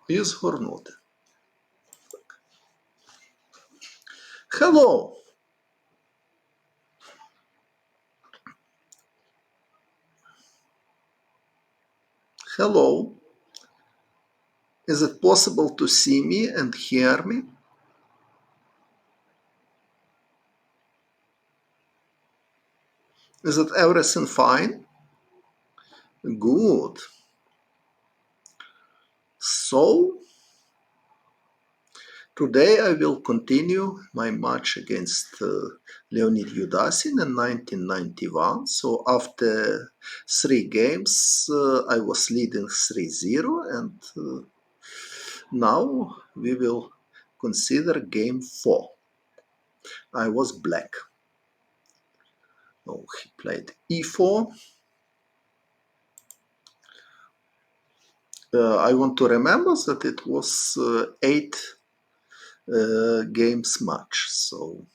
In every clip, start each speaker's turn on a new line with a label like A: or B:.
A: і згорнути. Hello. Hello. Is it possible to see me and hear me? Is it everything fine? Good. So, today I will continue my match against Leonid Yudasin in 1991. So after 3 games, I was leading 3-0, and now we will consider game 4. I was black. Oh, he played e4. I want to remember that it was 8 games match, so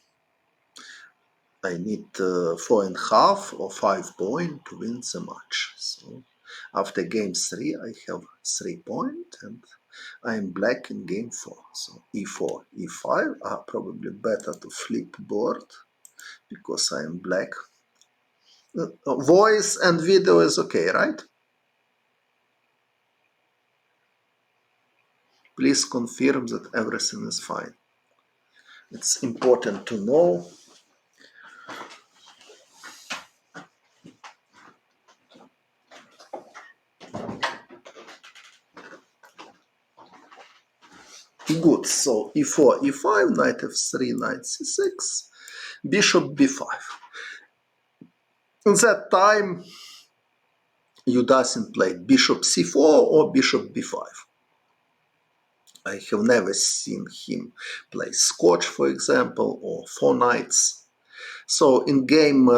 A: I need 4.5 or 5 points to win the match. So after game 3, I have 3 points, and I am black in game 4. So e4, e5 are probably better to flip board because I am black. Voice and video is okay, right? Please confirm that everything is fine. It's important to know. Good, so e4, e5, knight f3, knight c6, bishop b5. In that time, Yudasin played bishop c4 or bishop b5. I have never seen him play Scotch, for example, or 4 knights. So in game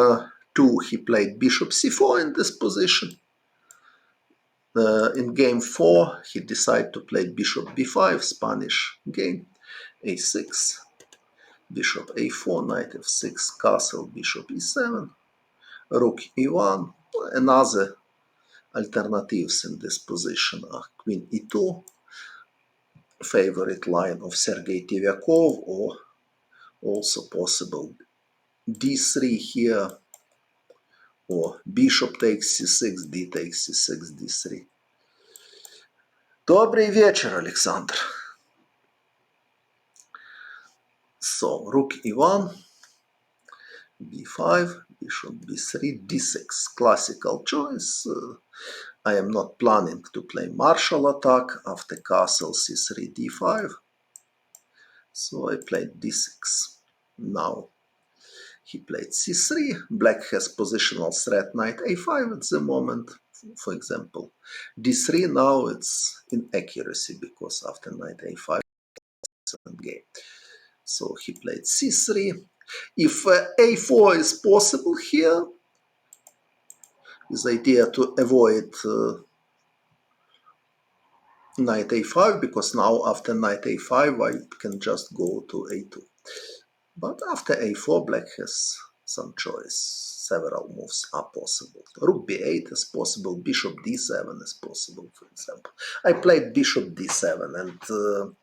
A: 2, he played bishop c4 in this position. In game 4, he decided to play bishop b5, Spanish game, a6, bishop a4, knight f6, castle, bishop e7, rook e1. Another alternatives in this position are queen e2, favorite line of Sergei Tyvyakov, or also possible d3 here, or bishop takes c6, d takes c6, d3. Добрый вечер, Alexander. So, rook e1, b5, bishop b3, d6. Classical choice. I am not planning to play martial attack after castle c3, d5. So I played d6. Now he played c3. Black has positional threat knight a5 at the moment. For example, d3 now it's inaccuracy because after knight a5 game. So he played c3. If a4 is possible here, with idea to avoid knight a5, because now after knight a5 I can just go to a2. But after a4, black has some choice. Several moves are possible. Rook b8 is possible, bishop d7 is possible, for example. I played bishop d7, and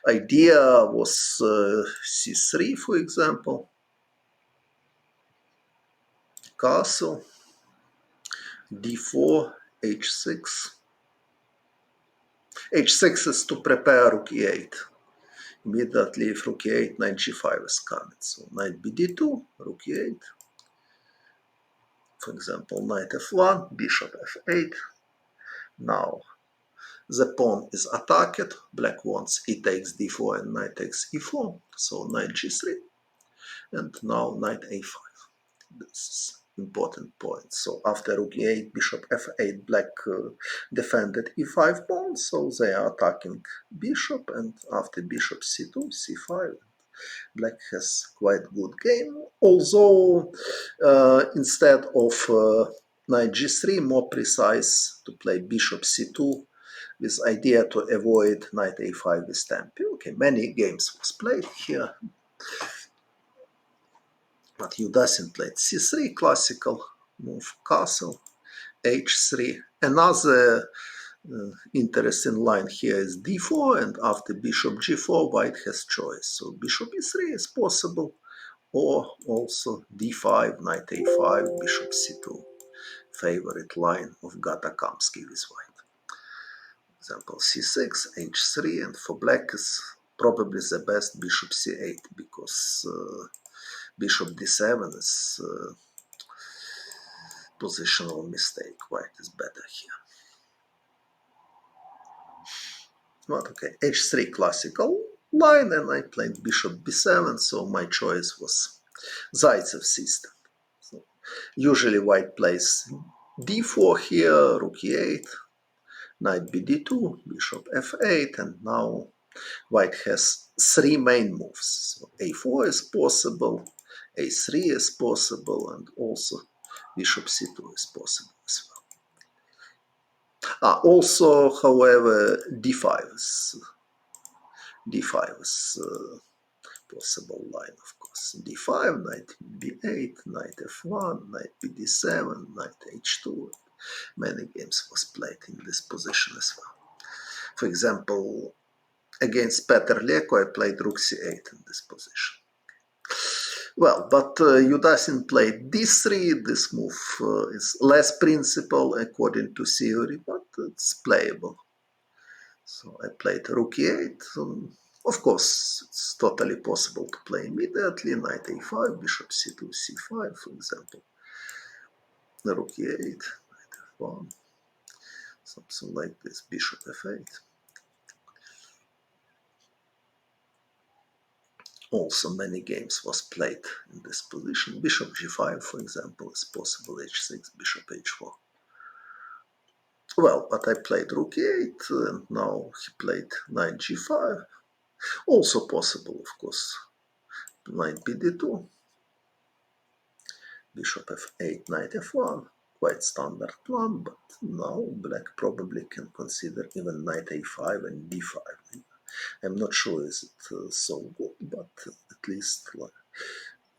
A: idea was c3, for example. Castle, d4, h6. h6 is to prepare rook e8. Immediately if rook e8, knight g5 is coming. So knight bd2, rook e8. For example, knight f1, bishop f8. Now the pawn is attacked. Black wants e takes d4 and knight takes e4. So knight g3. And now knight a5. This is important point. So after rook e8, bishop f8, black defended e5 pawn. So they are attacking bishop. And after bishop c2, c5. Black has quite good game, although instead of knight g3, more precise to play bishop c2 with idea to avoid knight a5 with tempo. Okay, many games was played here, but Yudasin played c3, classical move, castle, h3. Another interesting line here is d4, and after bishop g4, white has choice. So bishop e3 is possible, or also d5, knight a5, bishop c2. Favorite line of Gata Kamsky with white. Example c6, h3, and for black is probably the best bishop c8, because bishop d7 is positional mistake. White is better here. But okay, h3 classical line, and I played bishop b7, so my choice was Zaitsev system. So usually white plays d4 here, rook e8, knight bd2, bishop f8, and now white has three main moves. So a4 is possible, a3 is possible, and also bishop c2 is possible as well. Also, however, d5 is possible line, of course. d5, knight b8, knight f1, knight bd7, knight h2. Many games was played in this position as well. For example, against Peter Leko, I played rook c8 in this position. Well, but Yudasin played d3. This move is less principal according to theory, but it's playable. So I played rook e8. Of course, it's totally possible to play immediately. Knight a5, bishop c2, c5, for example. Rook e8, knight f1, something like this, bishop f8. Also, many games was played in this position. Bishop g5, for example, is possible. h6, bishop h4. Well, but I played rook e8, and now he played knight g5. Also possible, of course. Knight bd2, bishop f8, knight f1. Quite standard plan, but now black probably can consider even knight a5 and d5. I'm not sure is it so good, but at least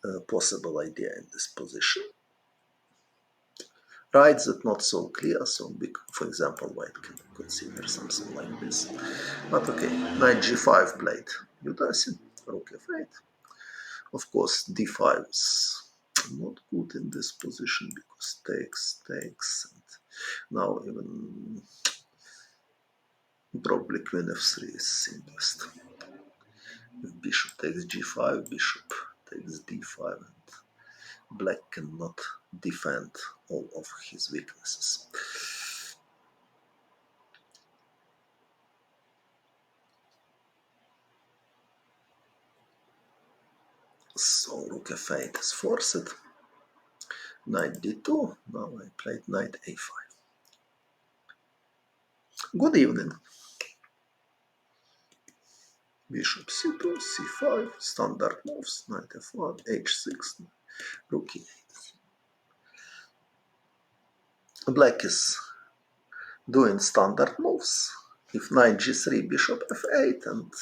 A: a possible idea in this position. Right, that's not so clear, so big, for example, white can consider something like this. But okay, knight g5 played Yudasin, rook f8. Of course, d5 is not good in this position because takes, and now even probably queen f3 is simplest. If bishop takes g5, bishop takes d5, and black cannot defend all of his weaknesses. So rook f8 is forced. Knight d2. Now I played knight a5. Good evening. Bishop c2, c5, standard moves, knight f1, h6, rook e8. Black is doing standard moves. If knight g3, bishop f8, and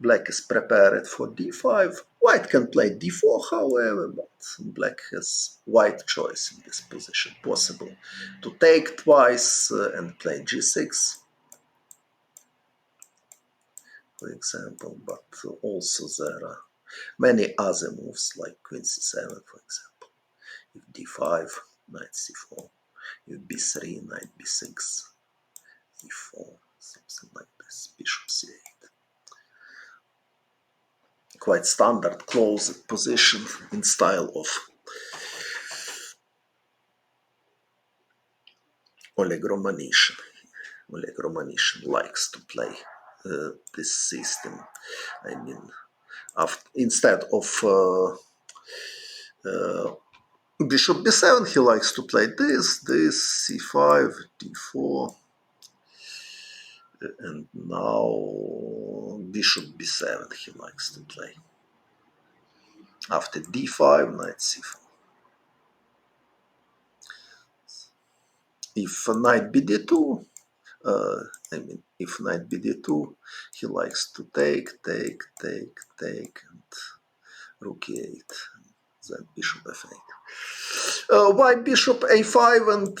A: black is prepared for d5. White can play d4, however, but black has white choice in this position. Possible to take twice and play g6, for example, but also there are many other moves like queen c7, for example. If d5, knight c4. If b3, knight b6, e4, something like this, bishop c8. Quite standard closed position in style of Oleg Romanishin. Oleg Romanishin likes to play this system. I mean, instead of bishop b7, he likes to play this, c5, d4, and now bishop b7 he likes to play. After d5, knight c4. If knight bd2, if knight bd2, he likes to take, and rook e8, then bishop f8. Why bishop a5 and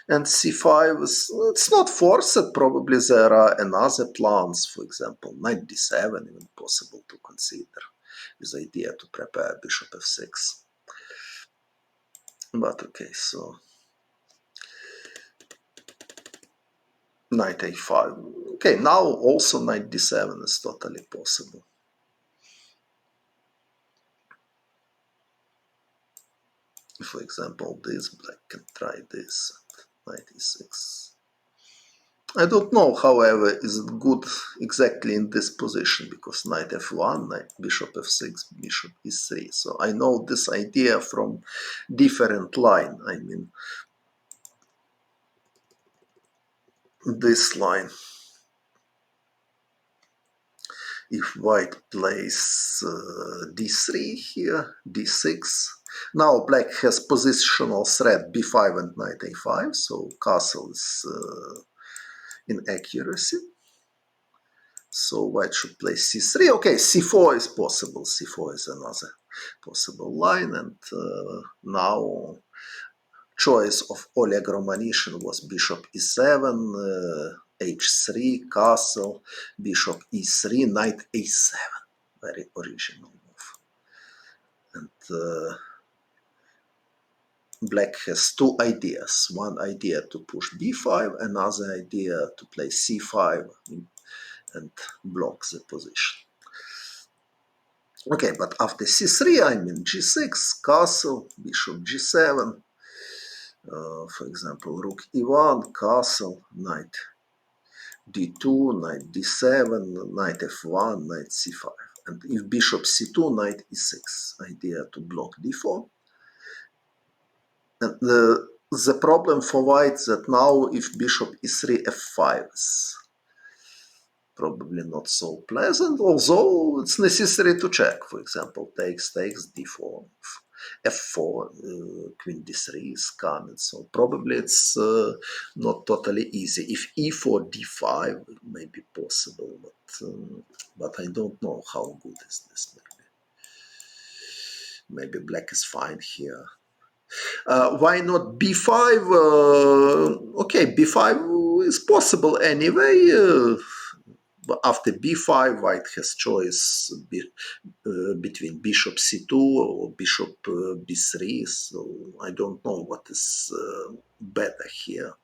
A: And c5 is, it's not forced, probably there are another plans, for example, knight d7 even possible to consider, with idea to prepare bishop f6. But okay, so knight a5. Okay, now also knight d7 is totally possible. For example, this black can try this, knight e6. I don't know, however, is it good exactly in this position, because knight f1, knight bishop f6, bishop e3. So I know this idea from different line. I mean, this line. If white plays d3 here, d6. Now black has positional threat b5 and knight a5, so castle is in accuracy. So white should play c3. Okay, c4 is possible. c4 is another possible line. And now choice of Oleg Romanishin was bishop e7, h3, castle, bishop e3, knight a7. Very original move. And black has two ideas. One idea to push b5, another idea to play c5 and block the position. Okay, but after c3, I mean g6, castle, bishop g7, for example, rook e1, castle, knight d2, knight d7, knight f1, knight c5. And if bishop c2, knight e6, idea to block d4. And the problem for white that now if bishop e3, f5 is probably not so pleasant, although it's necessary to check. For example, takes, d4, f4, queen d3 is coming. So probably it's not totally easy. If e4, d5 it may be possible, but I don't know how good is this. Maybe black is fine here. Why not b5? Okay, b5 is possible anyway. But after b5, white has choice between bishop c2 or bishop b3. So I don't know what is better here.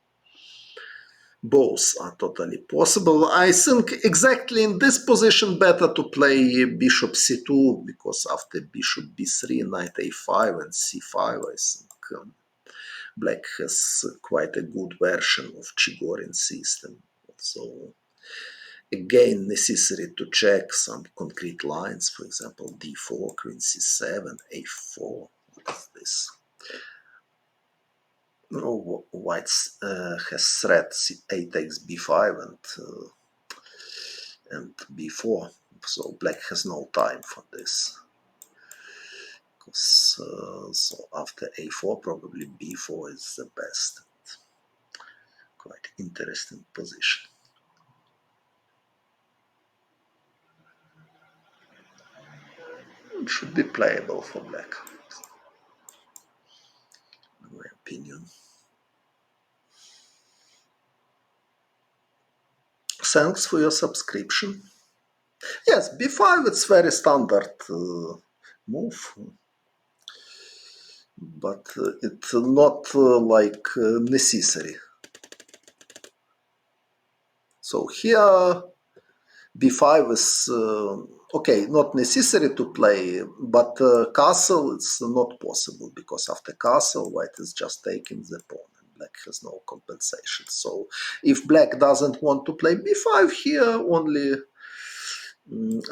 A: Both are totally possible. I think exactly in this position better to play bishop c2, because after bishop b3, knight a5 and c5, I think black has quite a good version of Chigorin system. So again, necessary to check some concrete lines, for example, d4, queen c7, a4. What is this? No, white has threat a takes b5 and b4, so black has no time for this. Because so after a4, probably b4 is the best. Quite interesting position. It should be playable for black, in my opinion. Thanks for your subscription. Yes, b5 it's very standard move, but it's not like necessary. So here b5 is okay, not necessary to play, but castle it's not possible, because after castle white is just taking the pawn and black has no compensation. So if black doesn't want to play b5 here, only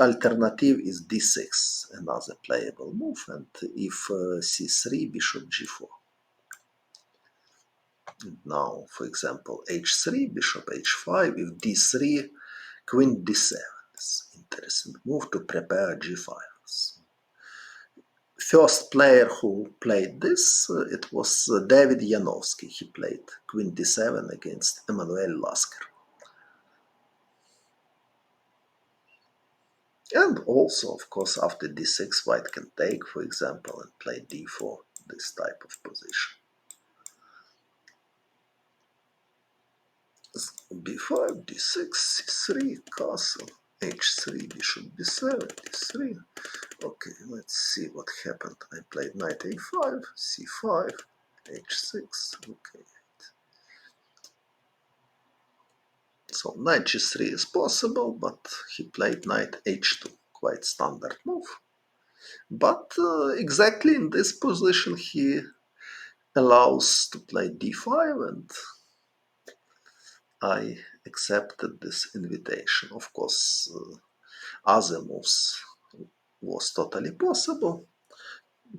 A: alternative is d6, another playable move, and if c3, bishop g4. And now, for example, h3, bishop h5, if d3, queen d7. It's interesting move to prepare g5. First player who played this, it was David Janowski. He played queen d7 against Emanuel Lasker. And also, of course, after d6, white can take, for example, and play d4, this type of position. b5, d6, c3, castle, h3, bishop b7, d3. Okay, let's see what happened. I played knight a5, c5, h6. Okay. So knight g3 is possible, but he played knight h2. Quite standard move. But exactly in this position he allows to play d5, and I accepted this invitation. Of course, other moves was totally possible.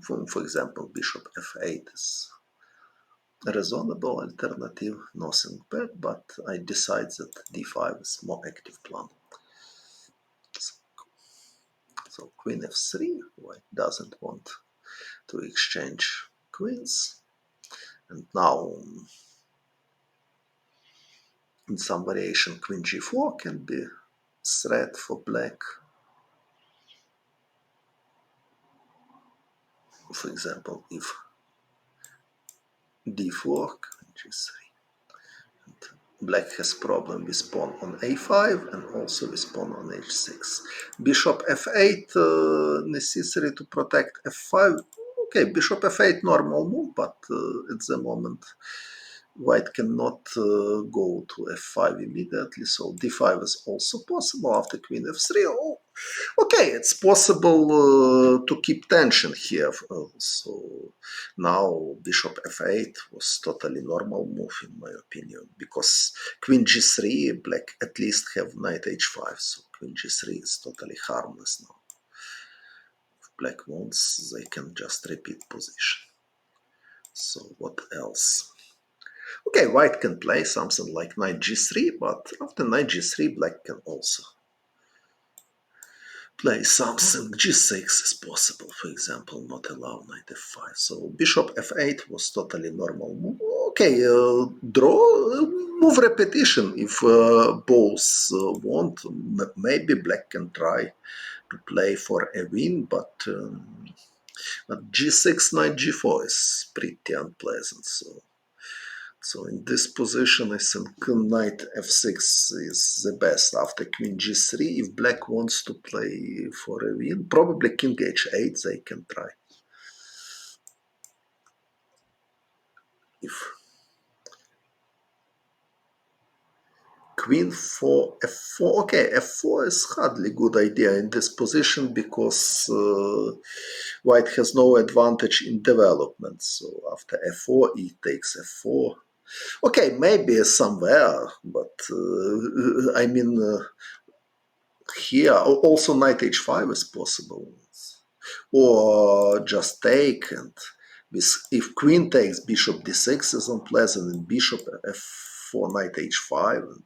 A: For example, bishop f8 is a reasonable alternative, nothing bad, but I decide that d5 is more active plan. So queen f3, white doesn't want to exchange queens. And now, in some variation, queen g4 can be threat for black. For example, if d4, queen g3. And black has problem with pawn on a5 and also with pawn on h6. Bishop f8 necessary to protect f5. Okay, bishop f8 normal move, but at the moment white cannot go to f5 immediately, so d5 is also possible after queen f3. Oh, okay, it's possible to keep tension here. So now bishop f8 was totally normal move in my opinion, because queen g3, black at least have knight h5, so queen g3 is totally harmless now. If black wants, they can just repeat position. So what else? Okay, white can play something like knight g3, but after knight g3, black can also play something. G6 is possible, for example, not allow knight f5. So bishop f8 was totally normal move. Okay, draw, move repetition. If both want, maybe black can try to play for a win, but g6, knight g4 is pretty unpleasant. So in this position, I think knight f6 is the best after queen g3. If black wants to play for a win, probably king h8 they can try. If queen 4, f4, okay, f4 is hardly good idea in this position because white has no advantage in development. So after f4, e takes f4. Okay, maybe somewhere, but I mean, here also knight h5 is possible, or just take, and if queen takes, bishop d6 is unpleasant, and bishop f4, knight h5, and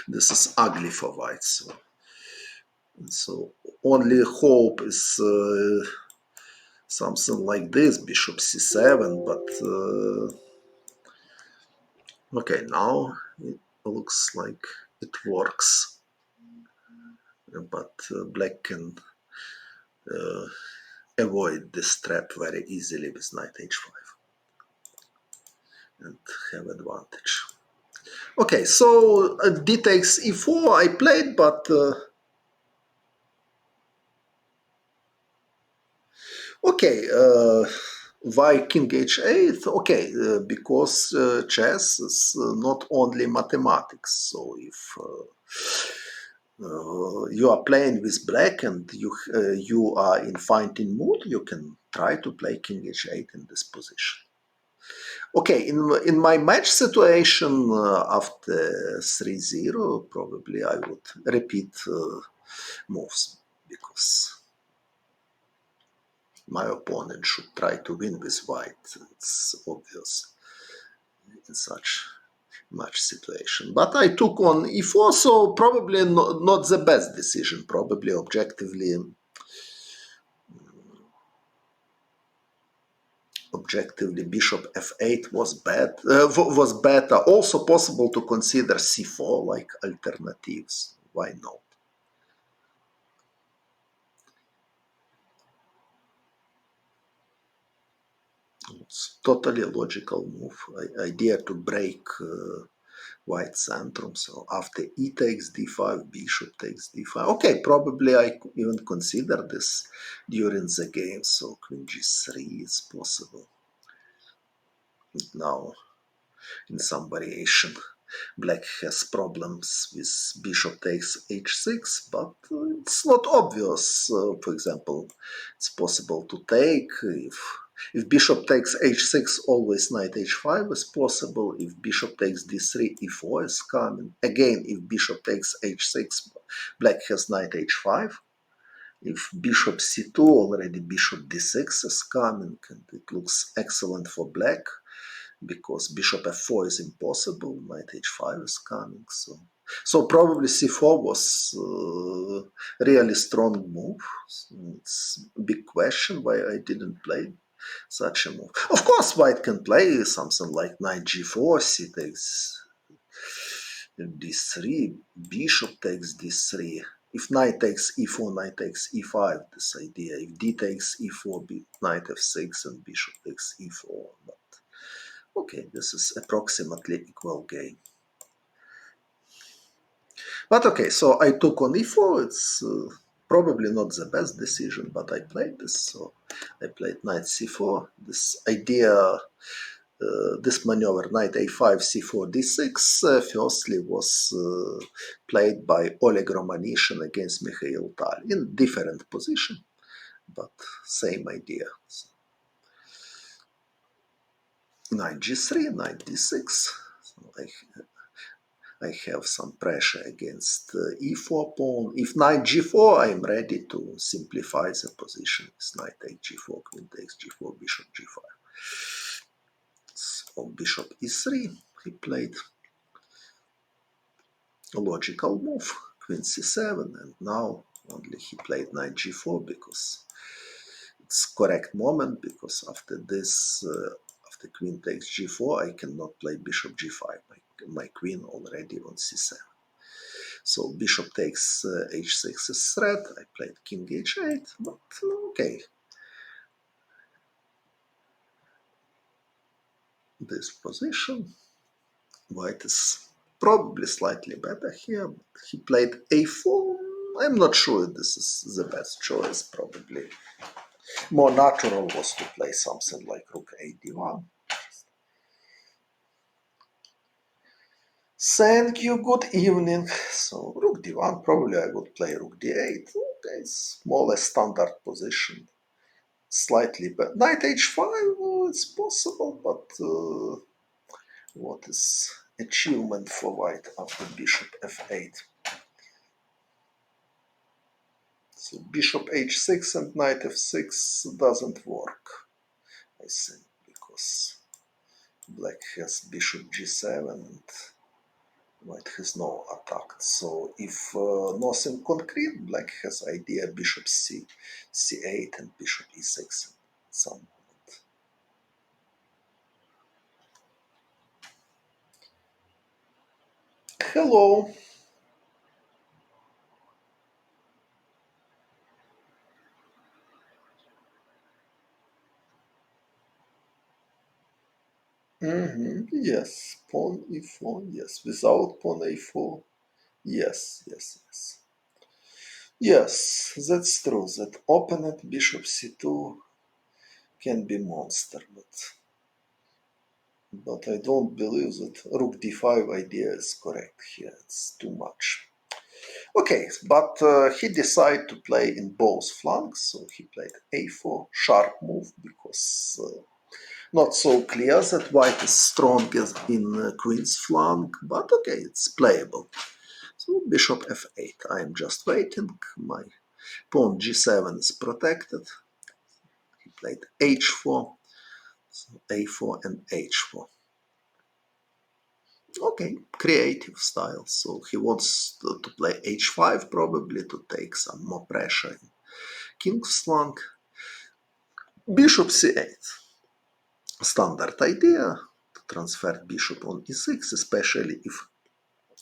A: this is ugly for white. So only hope is something like this, bishop c7, but okay, now it looks like it works, but black can avoid this trap very easily with knight h5 and have advantage. Okay, so d takes e4 I played, but okay, why king h8? Okay, because chess is not only mathematics. So if you are playing with black and you are in fighting mood, you can try to play king h8 in this position. Okay, in my match situation after 3-0, probably I would repeat moves, because my opponent should try to win with white. It's obvious in such match situation. But I took on e4, so probably not the best decision. Probably objectively bishop f8 was better. Also possible to consider c4 like alternatives. Why not? It's totally a logical move. Idea to break white centrum. So after e takes d5, bishop takes d5. Okay, probably I could even consider this during the game. So queen g3 is possible. Now, in some variation, black has problems with bishop takes h6, but it's not obvious. For example, it's possible to take if bishop takes h6, always knight h5 is possible. If bishop takes d3, e4 is coming. Again, if bishop takes h6, black has knight h5. If bishop c2, already bishop d6 is coming, and it looks excellent for black because bishop f4 is impossible, knight h5 is coming. So probably c4 was really strong move. It's a big question why I didn't play such a move. Of course, white can play something like knight g4, c takes d3, bishop takes d3. If knight takes e4, knight takes e5, this idea. If d takes e4, knight f6, and bishop takes e4. But okay, this is approximately equal game. But okay, so I took on e4. It's probably not the best decision, but I played this. So I played knight c4. This idea, this maneuver, knight a5, c4, d6, firstly was played by Oleg Romanishin against Mikhail Tal in different position, but same idea. So, knight g3, knight d6. So I have some pressure against e4 pawn. If knight g4, I'm ready to simplify the position. It's knight takes g4, queen takes g4, bishop g5. So bishop e3, he played a logical move, queen c7, and now only he played knight g4 because it's correct moment, because after this, after queen takes g4, I cannot play bishop g5. My queen already on c7. So bishop takes h6 is threat. I played king h8, but okay. This position, white is probably slightly better here. But he played a4. I'm not sure this is the best choice. Probably more natural was to play something like rook a d1. Thank you, good evening. So rook d1, probably I would play rook d8. Okay, it's more or less standard position. Slightly better. Knight h5, it's possible, but what is achievement for white after bishop f8? So bishop h6 and knight f6 doesn't work, I think, because black has bishop g7 and white has no attack. So if nothing concrete, black has idea bishop c8 and bishop e6 some moment. Hello. Yes, pawn e4, yes. Without pawn a4, yes, yes, yes. Yes, that's true, that opponent bishop c2 can be monster, but I don't believe that rook d5 idea is correct here. It's too much. Okay, but he decided to play in both flanks, so he played a4, sharp move, because not so clear that white is strongest in queen's flank, but okay, it's playable. So bishop f8, I'm just waiting, my pawn g7 is protected. He played h4, so a4 and h4. Okay, creative style. So he wants to play h5 probably to take some more pressure in king's flank. Bishop c8. Standard idea to transfer bishop on e6, especially if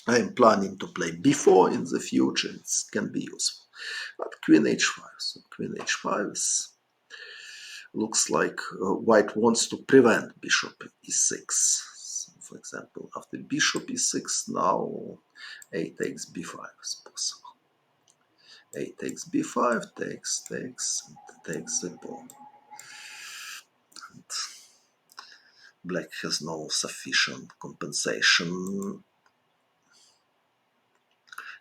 A: I'm planning to play b4 in the future, it can be useful. But queen h5, so queen h5 is, looks like white wants to prevent bishop e6. For example, after bishop e6, now a takes b5 is possible. A takes b5, takes, and takes the pawn. And black has no sufficient compensation.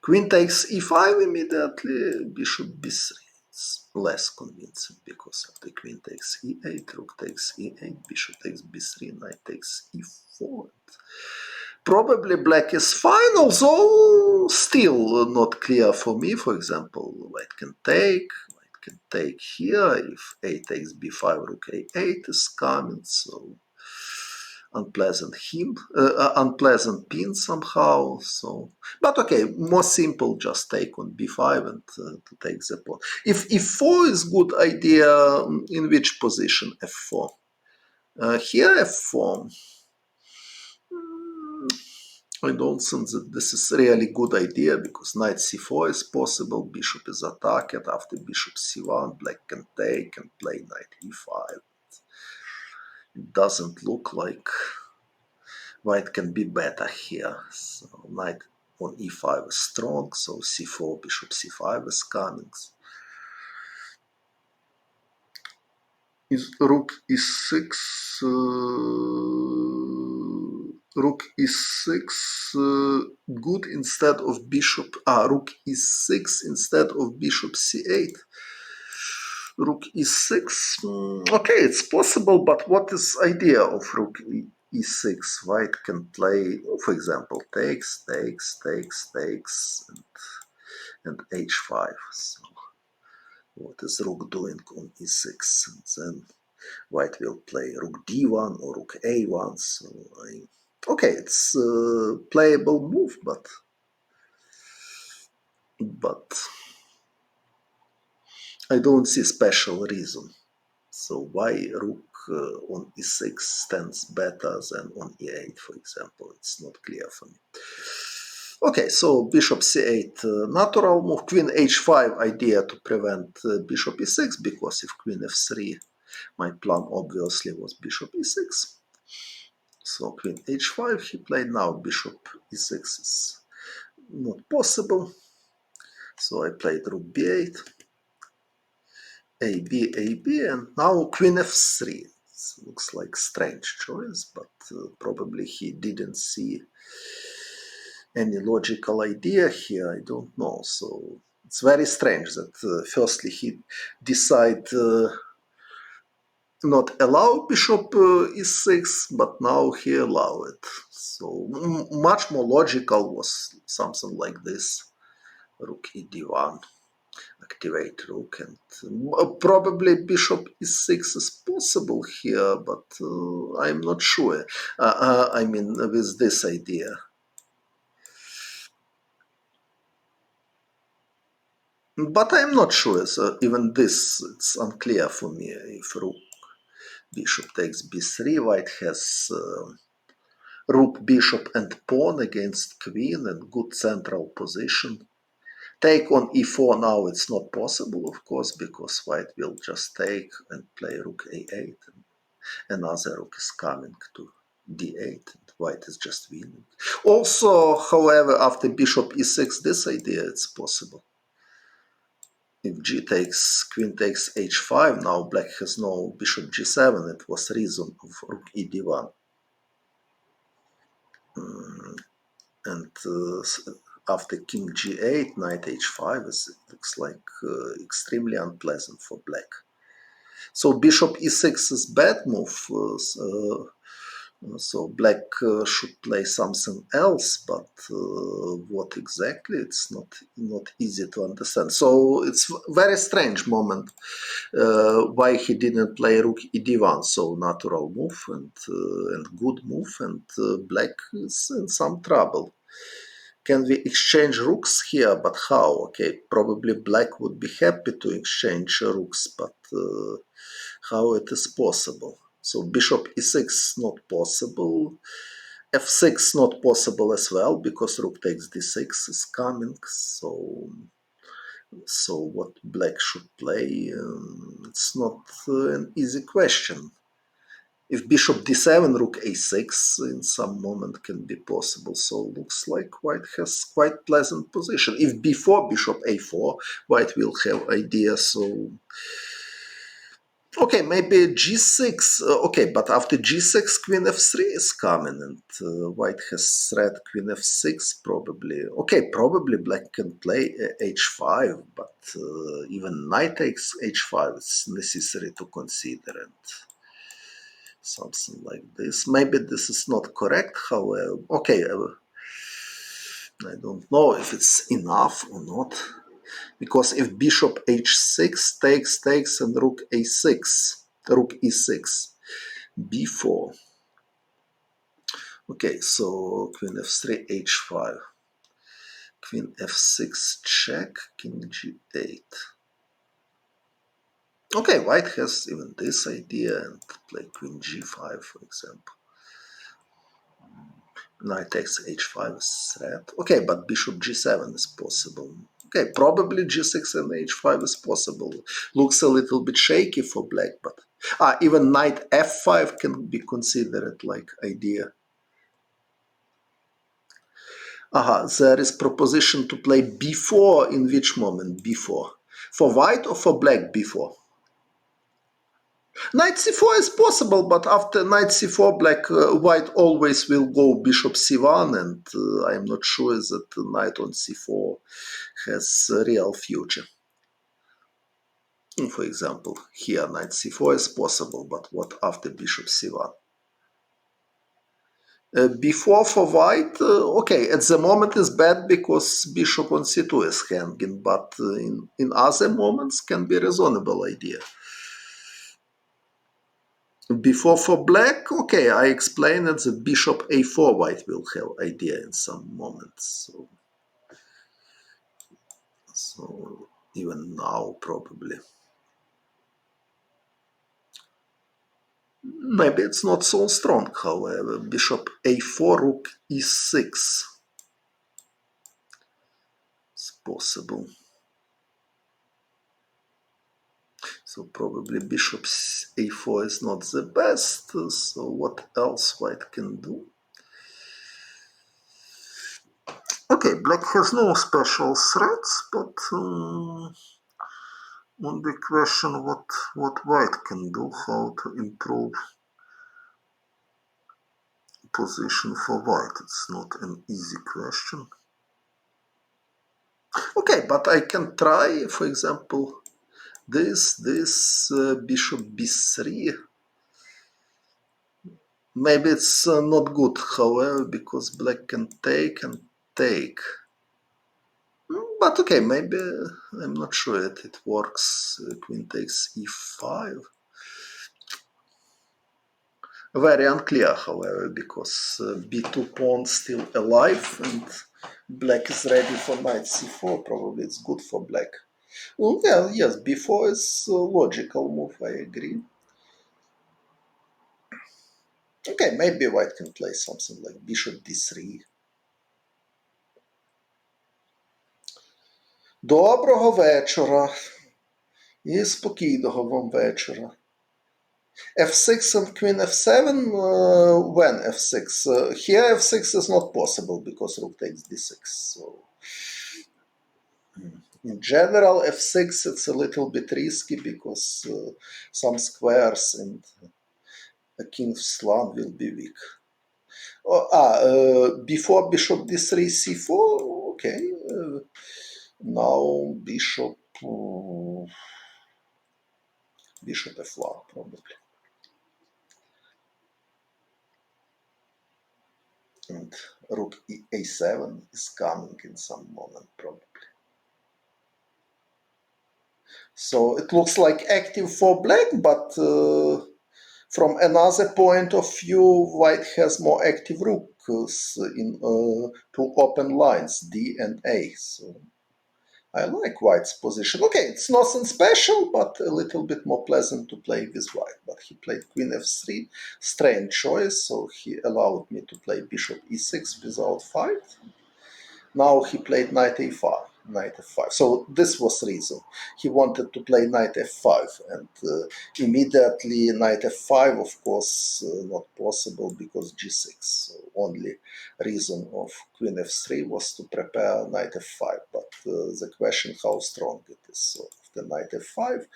A: Queen takes e5 immediately, bishop b3. It's less convincing because of the queen takes e8, rook takes e8, bishop takes b3, knight takes e4. Probably black is fine, although still not clear for me. For example, white can take here. If a takes b5, rook a8 is coming, so unpleasant pin somehow. So, but okay, more simple, just take on b5 and to take the pawn. If e4 is good idea, in which position f4? Here f4. I don't think that this is really good idea because knight c4 is possible, bishop is attacked, after bishop c1 black can take and play knight e5. It doesn't look like white can be better here. So knight on e5 is strong, so c4, bishop c5 is coming. Is rook e6 rook e6 good instead of bishop rook e6 instead of bishop c8? Rook e6, okay, it's possible, but what is idea of rook e6? White can play, for example, takes, and h5. So what is rook doing on e6? And then white will play rook d1 or rook a1. So okay, it's a playable move, but I don't see special reason. So why rook on e6 stands better than on e8, for example? It's not clear for me. Okay, so bishop c8 natural move, queen h5 idea to prevent bishop e6, because if queen f3, my plan obviously was bishop e6. So queen h5 he played, now bishop e6 is not possible. So I played rook b8, AB, and now queen f3. It looks like strange choice, but probably he didn't see any logical idea here, I don't know. So it's very strange that firstly he decided not allow bishop e6, but now he allow it. So much more logical was something like this. Rook e d1, activate rook, and probably bishop e6 is possible here, but I'm not sure. I mean, with this idea. But I'm not sure, so even this, it's unclear for me. If rook, bishop takes b3, white has rook, bishop, and pawn against queen, and good central position. Take on e4 now, it's not possible, of course, because white will just take and play rook a8, and another rook is coming to d8, and white is just winning. Also, however, after bishop e6, this idea, it's possible. If g takes, queen takes h5, now black has no bishop g7, it was reason of rook e d1. And after king g8, knight h5, it looks like extremely unpleasant for black. So bishop e6 is bad move, so black should play something else, but what exactly, it's not easy to understand. So it's very strange moment why he didn't play rook e d1, so natural move and good move, and black is in some trouble. Can we exchange rooks here? But how? Okay, probably black would be happy to exchange rooks, but how it is possible? So bishop e6 not possible, f6 not possible as well, because rook takes d6 is coming. So what black should play? It's not an easy question. If bishop d7, rook a6 in some moment can be possible. So looks like white has quite pleasant position. If b4, bishop a4, white will have idea. So okay, maybe g6. Okay, but after g6, queen f3 is coming, and white has threat queen f6 probably. Okay, probably black can play h5, but even knight takes h5 is necessary to consider, and something like this. Maybe this is not correct, however. Okay, I don't know if it's enough or not. Because if bishop h6 takes and rook a6, rook e6, b4. Okay, so queen f3, h5, queen f6 check, king g8. Okay, white has even this idea and play queen g5, for example. Knight takes h5 is threat. Okay, but bishop g7 is possible. Okay, probably g6 and h5 is possible. Looks a little bit shaky for black, but even knight f5 can be considered like idea. There is proposition to play b4 in which moment b4? For white or for black b4? Knight c4 is possible, but after knight c4, white always will go bishop c1, and I'm not sure that knight on c4 has a real future. For example, here knight c4 is possible, but what after bishop c1? b4 for white, okay, at the moment is bad because bishop on c2 is hanging, but in other moments can be reasonable idea. Before for black, okay, I explained that the bishop a4 white will have idea in some moments. So even now probably. Maybe it's not so strong, however. Bishop a4, rook e6 is possible. So probably bishop a4 is not the best. So what else white can do? Okay, black has no special threats, but on the question what white can do, how to improve position for white. It's not an easy question. Okay, but I can try, for example, this bishop b3. Maybe it's not good, however, because black can take and take. But okay, maybe I'm not sure that it works. Queen takes e5. Very unclear, however, because b2 pawn still alive and black is ready for knight c4. Probably it's good for black. Well, yeah, yes, b4 is a logical move, I agree. Okay, maybe white can play something like bishop d3. Доброго вечора. І спокійного вам вечора. f6 and queen f7, when f6? Here f6 is not possible because rook takes d6. So in general, f6 it's a little bit risky because some squares and a king's slam will be weak. Before bishop d3, c4, okay. Now bishop f1 probably. And rook a7 is coming in some moment probably. So it looks like active for black, but from another point of view, white has more active rooks in two open lines, D and A. So I like white's position. Okay, it's nothing special, but a little bit more pleasant to play with white. But he played queen f3, strange choice, so he allowed me to play bishop e6 without fight. Now he played knight a5. knight f5. So this was reason. He wanted to play knight f5, and immediately knight f5, of course, not possible because g6. So only reason of queen f3 was to prepare knight f5. But the question how strong it is. So after knight f5,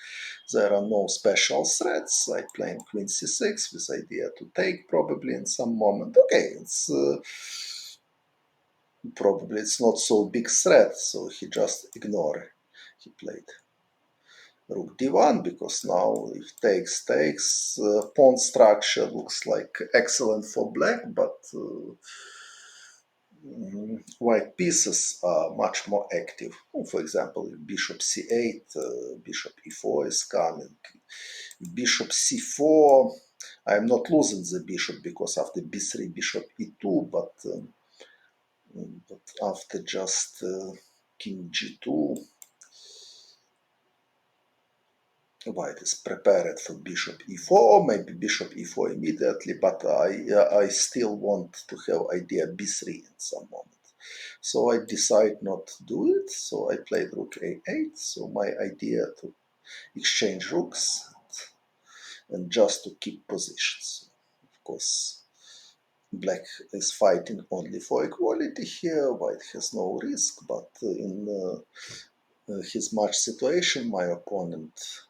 A: there are no special threats. I playing queen c6 with idea to take probably in some moment. Okay, it's probably it's not so big threat, so he just ignore. He played rook d1 because now if takes, pawn structure looks like excellent for black, but white pieces are much more active. For example, if bishop c8, bishop e4 is coming. Bishop c4, I'm not losing the bishop because after b3, bishop e2, but after just king g2, white is prepared for bishop e4, or maybe bishop e4 immediately, but I still want to have idea b3 in some moment. So I decide not to do it, so I played rook a8, so my idea to exchange rooks and just to keep positions. Of course, black is fighting only for equality here, white has no risk, but in his match situation, my opponent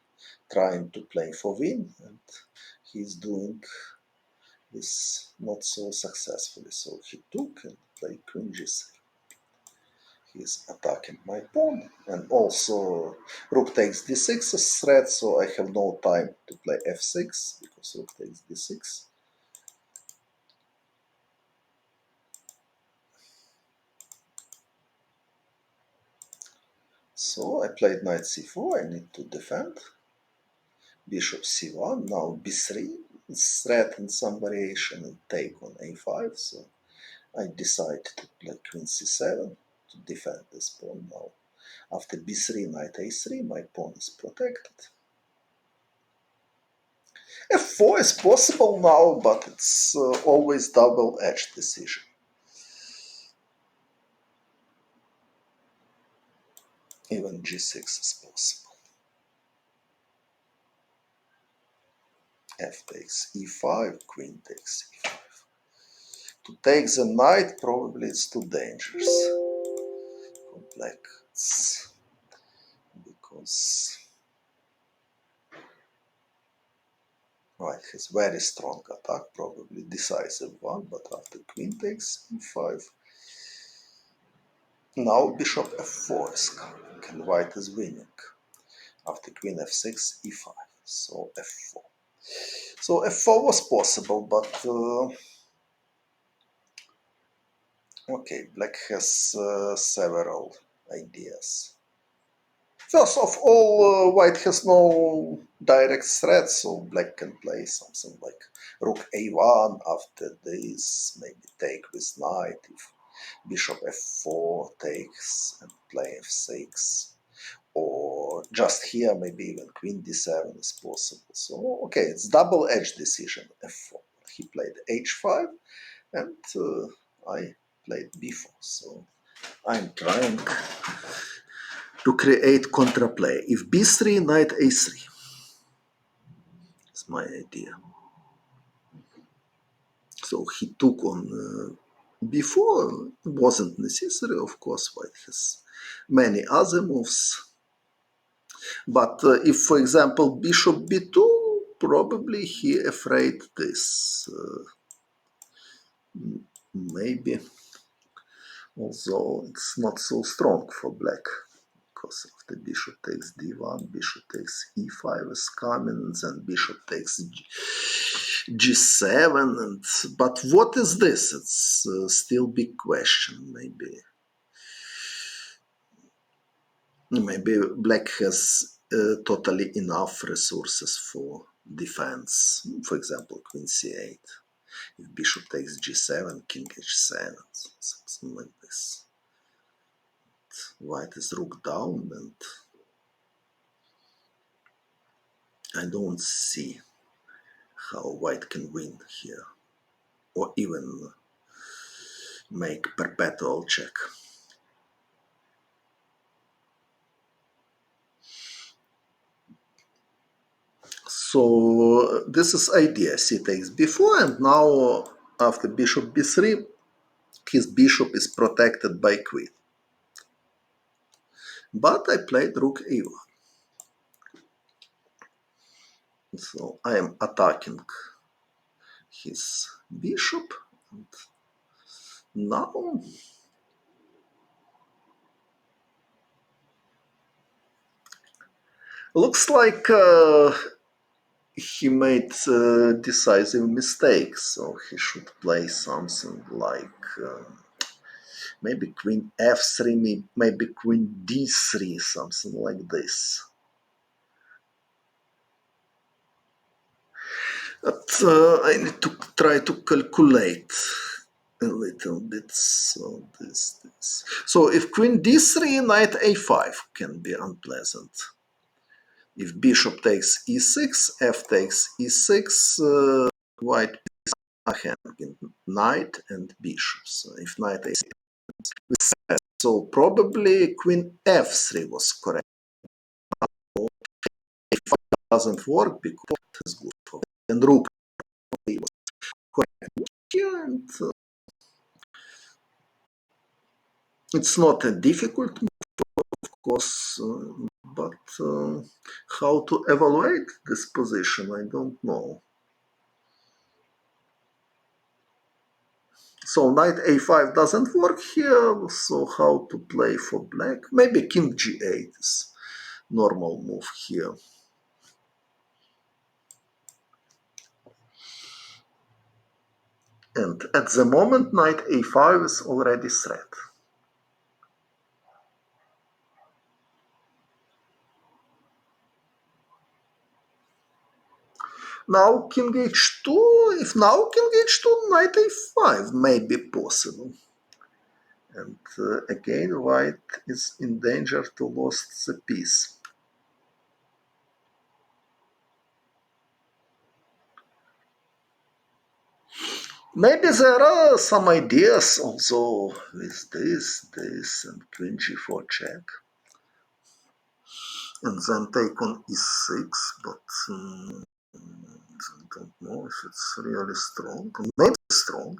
A: trying to play for win, and he's doing this not so successfully. So he took and played queen g3. He's attacking my pawn, and also rook takes d6 is threat, so I have no time to play f6 because rook takes d6. So I played knight c4, I need to defend. Bishop c1, now b3, threat in some variation and take on a5, so I decide to play queen c7 to defend this pawn now. After b3, knight a3, my pawn is protected. f4 is possible now, but it's always double-edged decision. Even g6 is possible. F takes e5, queen takes e5. To take the knight, probably it's too dangerous for black. It's because white has very strong attack, probably decisive one, but after queen takes e5, now bishop f4 is coming, and white is winning. After queen f6, e5, so f4. So f4 was possible, but okay, black has several ideas. First of all, white has no direct threat, so black can play something like rook a1. After this, maybe take with knight. If bishop f4 takes and play f6, or just here, maybe even queen d7 is possible. So, okay, it's double-edged decision, f4. He played h5, and I played b4. So I'm trying to create contraplay. If b3, knight a3 is my idea. So he took on b4, wasn't necessary, of course, white has many other moves. But if, for example, bishop b2, probably he afraid this. Maybe, although it's not so strong for black. Because after bishop takes d1, bishop takes e5 is coming, then bishop takes g7. And but what is this? It's still big question. Maybe black has totally enough resources for defense. For example, queen c8. If bishop takes g7, king h7, something like this. White is rook down, and I don't see how white can win here, or even make perpetual check. So this is idea. C takes b4, and now after bishop b3, his bishop is protected by queen. But I played rook a1. So I am attacking his bishop. And now looks like he made decisive mistakes. So he should play something like maybe queen f3, maybe queen d3, something like this. But I need to try to calculate a little bit. So this. So if queen d3, knight a5 can be unpleasant. If bishop takes e6, f takes e6, white is hanging knight and bishop. So if knight a6, so probably queen f3 was correct. If it doesn't work because it's good for and rook was correct here, and it's not a difficult move, of course, but how to evaluate this position, I don't know. So knight a5 doesn't work here, so how to play for black? Maybe king g8 is normal move here. And at the moment, knight a5 is already threat. Now king h2, if now king h2, knight a5 may be possible. And again, white is in danger to lose the piece. Maybe there are some ideas also with this, and queen g4 check. And then take on e6, but I don't know if it's really strong. Maybe strong.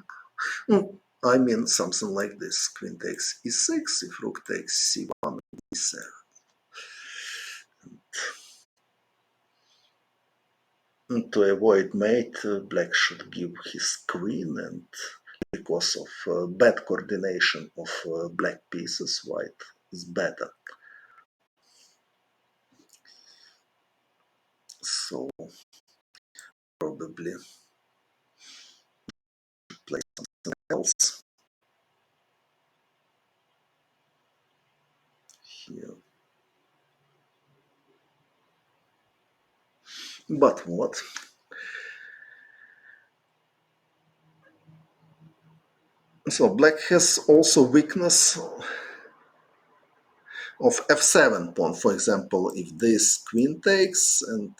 A: I mean something like this. Queen takes e6, if rook takes c1, e7. And to avoid mate, black should give his queen, and because of bad coordination of black pieces, white is better. So probably play something else here. But what? So black has also weakness of f7 pawn. For example, if this queen takes and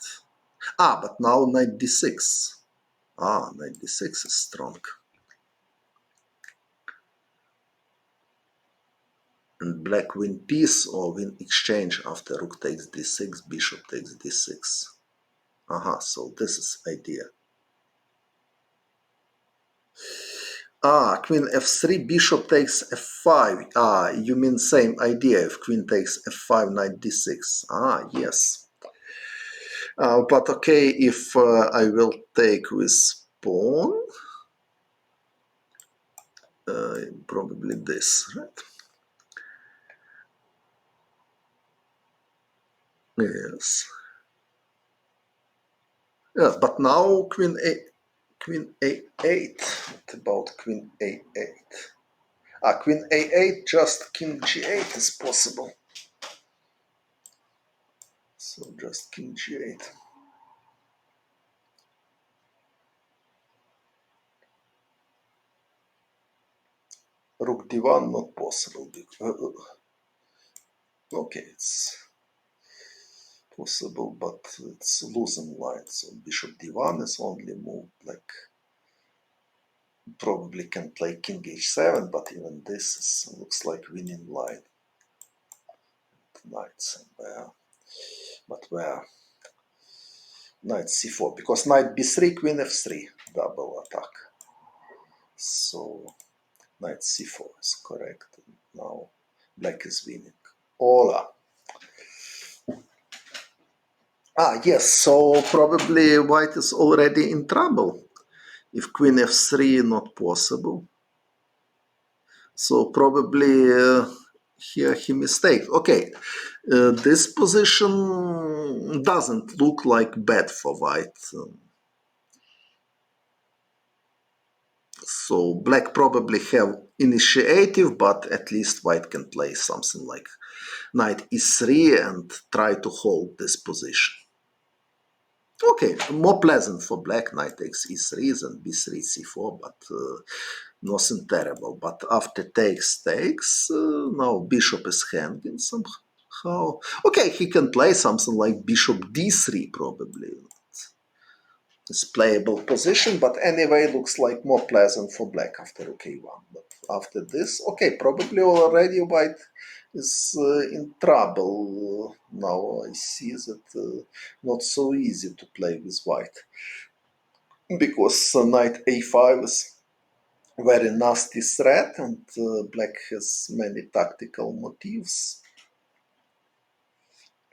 A: but now knight d6. Knight d6 is strong. And black win piece or win exchange after rook takes d6, bishop takes d6. So this is idea. Queen f3, bishop takes f5. You mean same idea if queen takes f5, knight d6. Yes. But okay, if I will take with pawn, probably this, right? Yes. Yes, but now queen a8. What about queen a8? Queen a8, just king g8 is possible. So just king g8. Rook d1 not possible. Okay, it's possible, but it's losing line. So bishop d1 is only move. Like probably can play king h7, but even this looks like winning line. Knight somewhere, but where? knight c4, because knight b3, queen f3, double attack. So knight c4 is correct. Now black is winning. Hola. Yes, so probably white is already in trouble. If queen f3 not possible. So probably here he mistake. Okay, this position doesn't look like bad for white. So black probably have initiative, but at least white can play something like knight e3 and try to hold this position. Okay, more pleasant for black, knight takes e3 than b3, c4, but nothing terrible. But after takes, now bishop is hanging somehow. Okay, he can play something like bishop d3 probably. It's playable position, but anyway, looks like more pleasant for black after rook a1. But after this, okay, probably already white is in trouble. Now I see that not so easy to play with white, because knight a5 is very nasty threat, and black has many tactical motifs.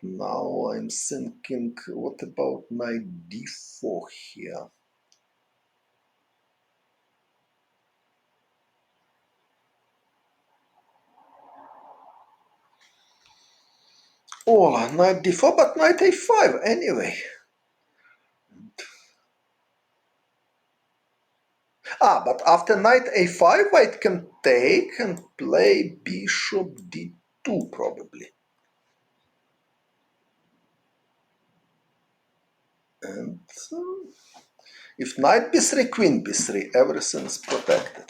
A: Now I'm thinking, what about knight d4 here? Oh, knight d4, but knight a5 anyway. But after knight a5, white can take and play bishop d2 probably. And if knight b3, queen b3, everything is protected.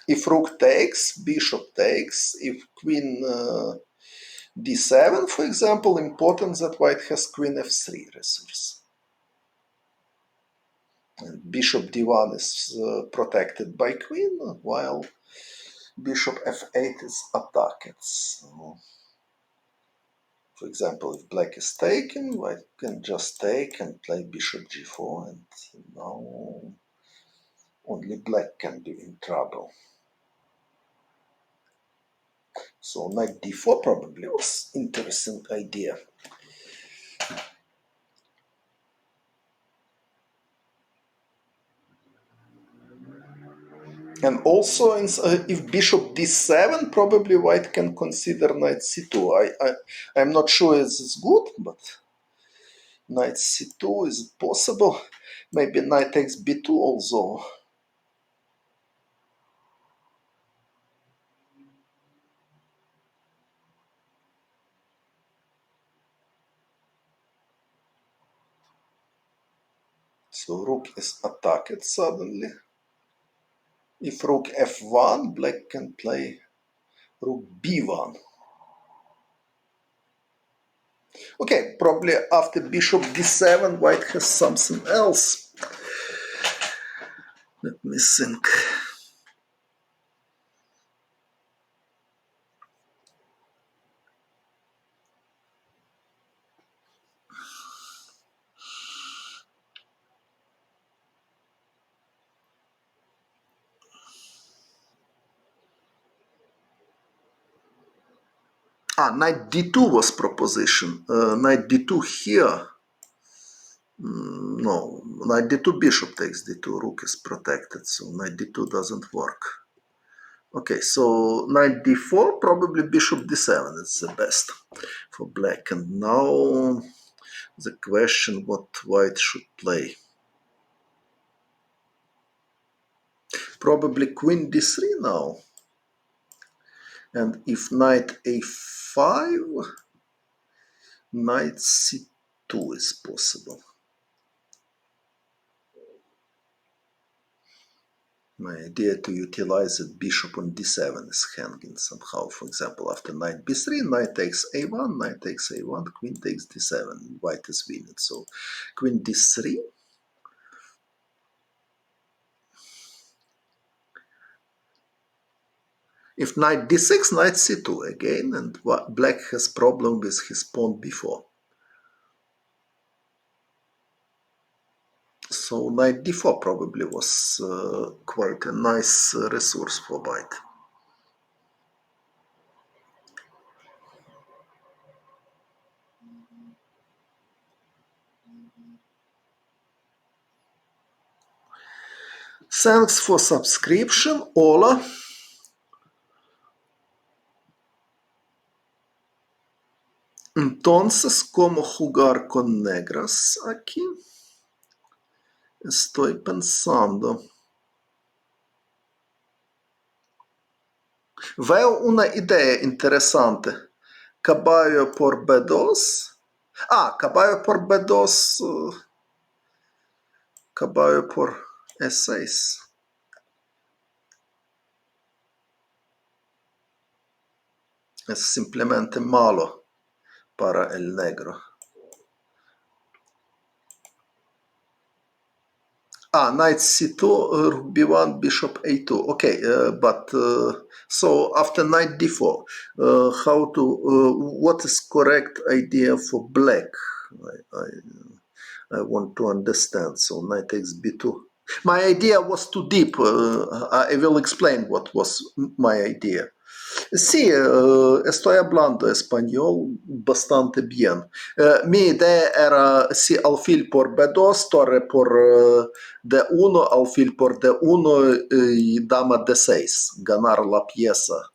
A: If rook takes, bishop takes. If queen d7, for example, important that white has queen f3 resource. And bishop d1 is protected by queen, while bishop f8 is attacked. So, for example, if black is taken, white can just take and play bishop g4, and now only black can be in trouble. So knight d4 probably was interesting idea. And also, if bishop d7, probably white can consider knight c2. I'm not sure it's good, but knight c2 is possible. Maybe knight takes b2 also. So rook is attacked suddenly. If rook f1, black can play rook b1. Okay, probably after bishop d7, white has something else. Let me think. Knight d2 was proposition. Knight d2 here. No, knight d2, bishop takes d2, rook is protected, so knight d2 doesn't work. Okay, so knight d4, probably bishop d7 is the best for black. And now the question what white should play. Probably queen d3 now. And if knight a5, knight c2 is possible. My idea to utilize that bishop on d7 is hanging somehow. For example, after knight b3, knight takes a1, knight takes a1, queen takes d7, white is winning. So queen d3. If knight d6, knight c2 again, and black has problem with his pawn b4. So knight d4 probably was quite a nice resource for white. Thanks for subscription, Ola. Entonces, ¿cómo jugar con negras aquí? Estoy pensando. Veo una idea interesante. Caballo por B2. Caballo por B2. Caballo por E6. Es simplemente malo para el negro. Knight c2, rook b1, bishop a2. Okay, but so after knight d4, what is correct idea for black? I want to understand. So knight takes b2. My idea was too deep. I will explain what was my idea. Sí, estoy hablando español bastante bien. Mi idea era si alfil por B2, torre por D1, alfil por D1 y dama D6, ganar la pieza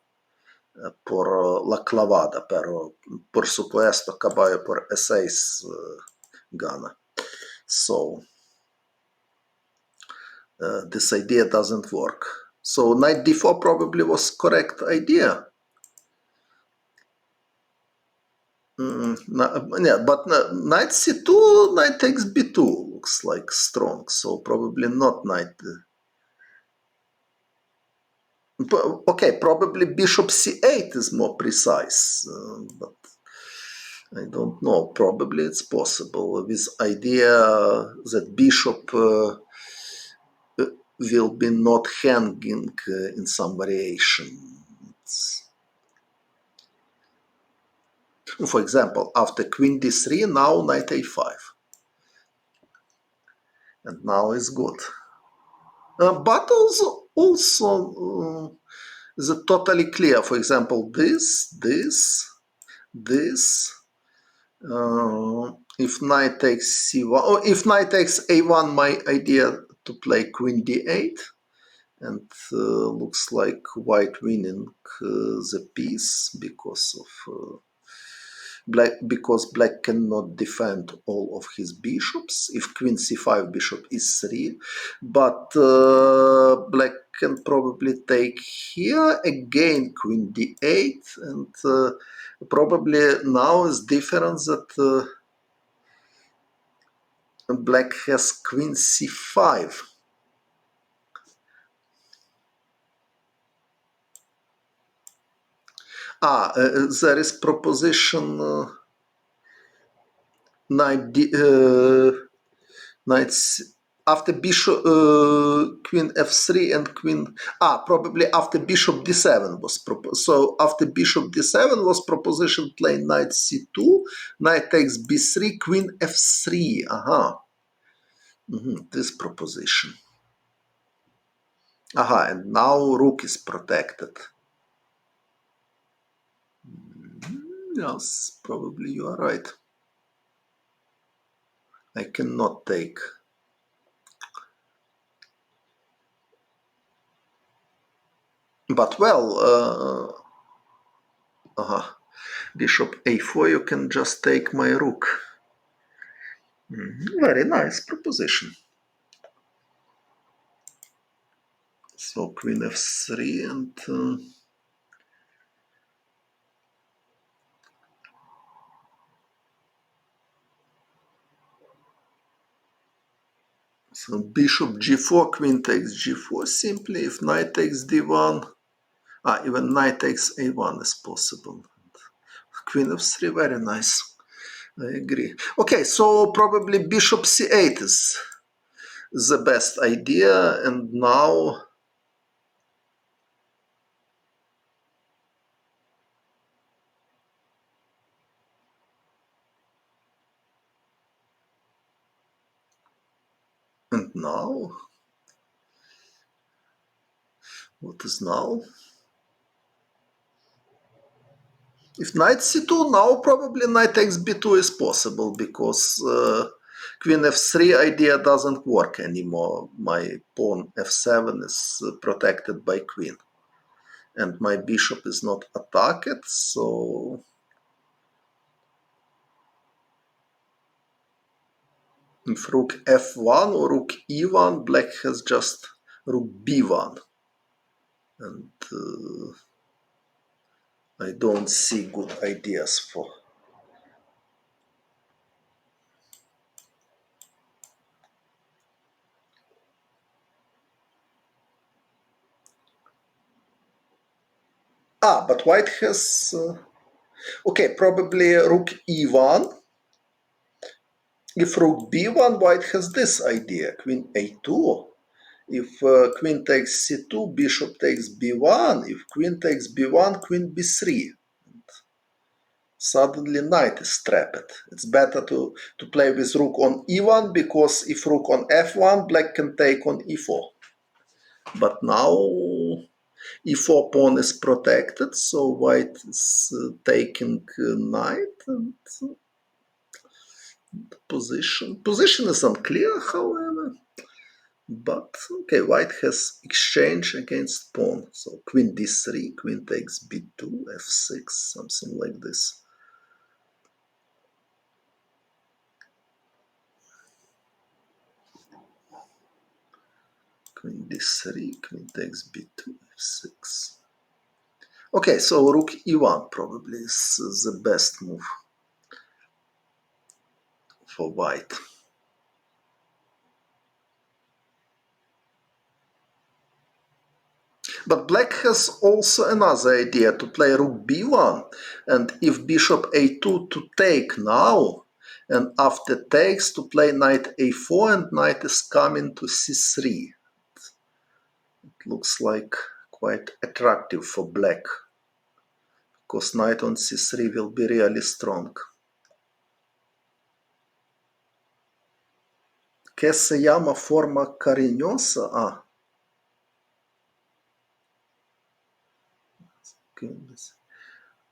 A: por la clavada, pero por supuesto caballo por E6 gana. So, this idea doesn't work. So knight d4 probably was correct idea. But knight c2, knight takes b2 looks like strong, so probably not knight. Okay, probably bishop c8 is more precise, but I don't know. Probably it's possible with idea that bishop will be not hanging in some variation. For example, after queen d3, now knight a5. And now it's good. But also is totally clear. For example, this. If knight takes c1, or if knight takes a1, my idea to play queen d8, and looks like white winning the piece because of black cannot defend all of his bishops. If queen c5, bishop e3, but black can probably take here again queen d8, and probably now is different that black has queen c5. There is proposition knights after bishop queen f3 and queen probably after bishop d7 was proposed. So after bishop d7 was proposition playing knight c2, knight takes b3, queen f3. This proposition. And now rook is protected. Yes, probably you are right. I cannot take. But well, bishop a4, you can just take my rook. Very nice proposition. So queen f3 and so bishop g4, queen takes g4 simply. If knight takes d1, even knight takes a1 is possible. Queen f3, very nice. I agree. Okay, so probably bishop c8 is the best idea, and now And now, what is now? If knight c2, now probably knight takes b2 is possible, because queen f3 idea doesn't work anymore. My pawn f7 is protected by queen, and my bishop is not attacked, so if rook f1 or rook e1, black has just rook b1, and I don't see good ideas for. But white has okay, probably rook e1. If rook b1, white has this idea, queen a2. If queen takes c2, bishop takes b1. If queen takes b1, queen b3. Suddenly knight is trapped. It's better to play with rook on e1, because if rook on f1, black can take on e4. But now e4 pawn is protected, so white is taking knight, and position is unclear, however. But okay, white has exchange against pawn. So queen d3, queen takes b2, f6, something like this. Queen d3, queen takes b2, f6. Okay, so rook e1 probably is the best move for white. But black has also another idea, to play rook b1, and if bishop a2 to take now, and after takes to play knight a4, and knight is coming to c3. It looks like quite attractive for black, because knight on c3 will be really strong. Che se llama forma cariñosa?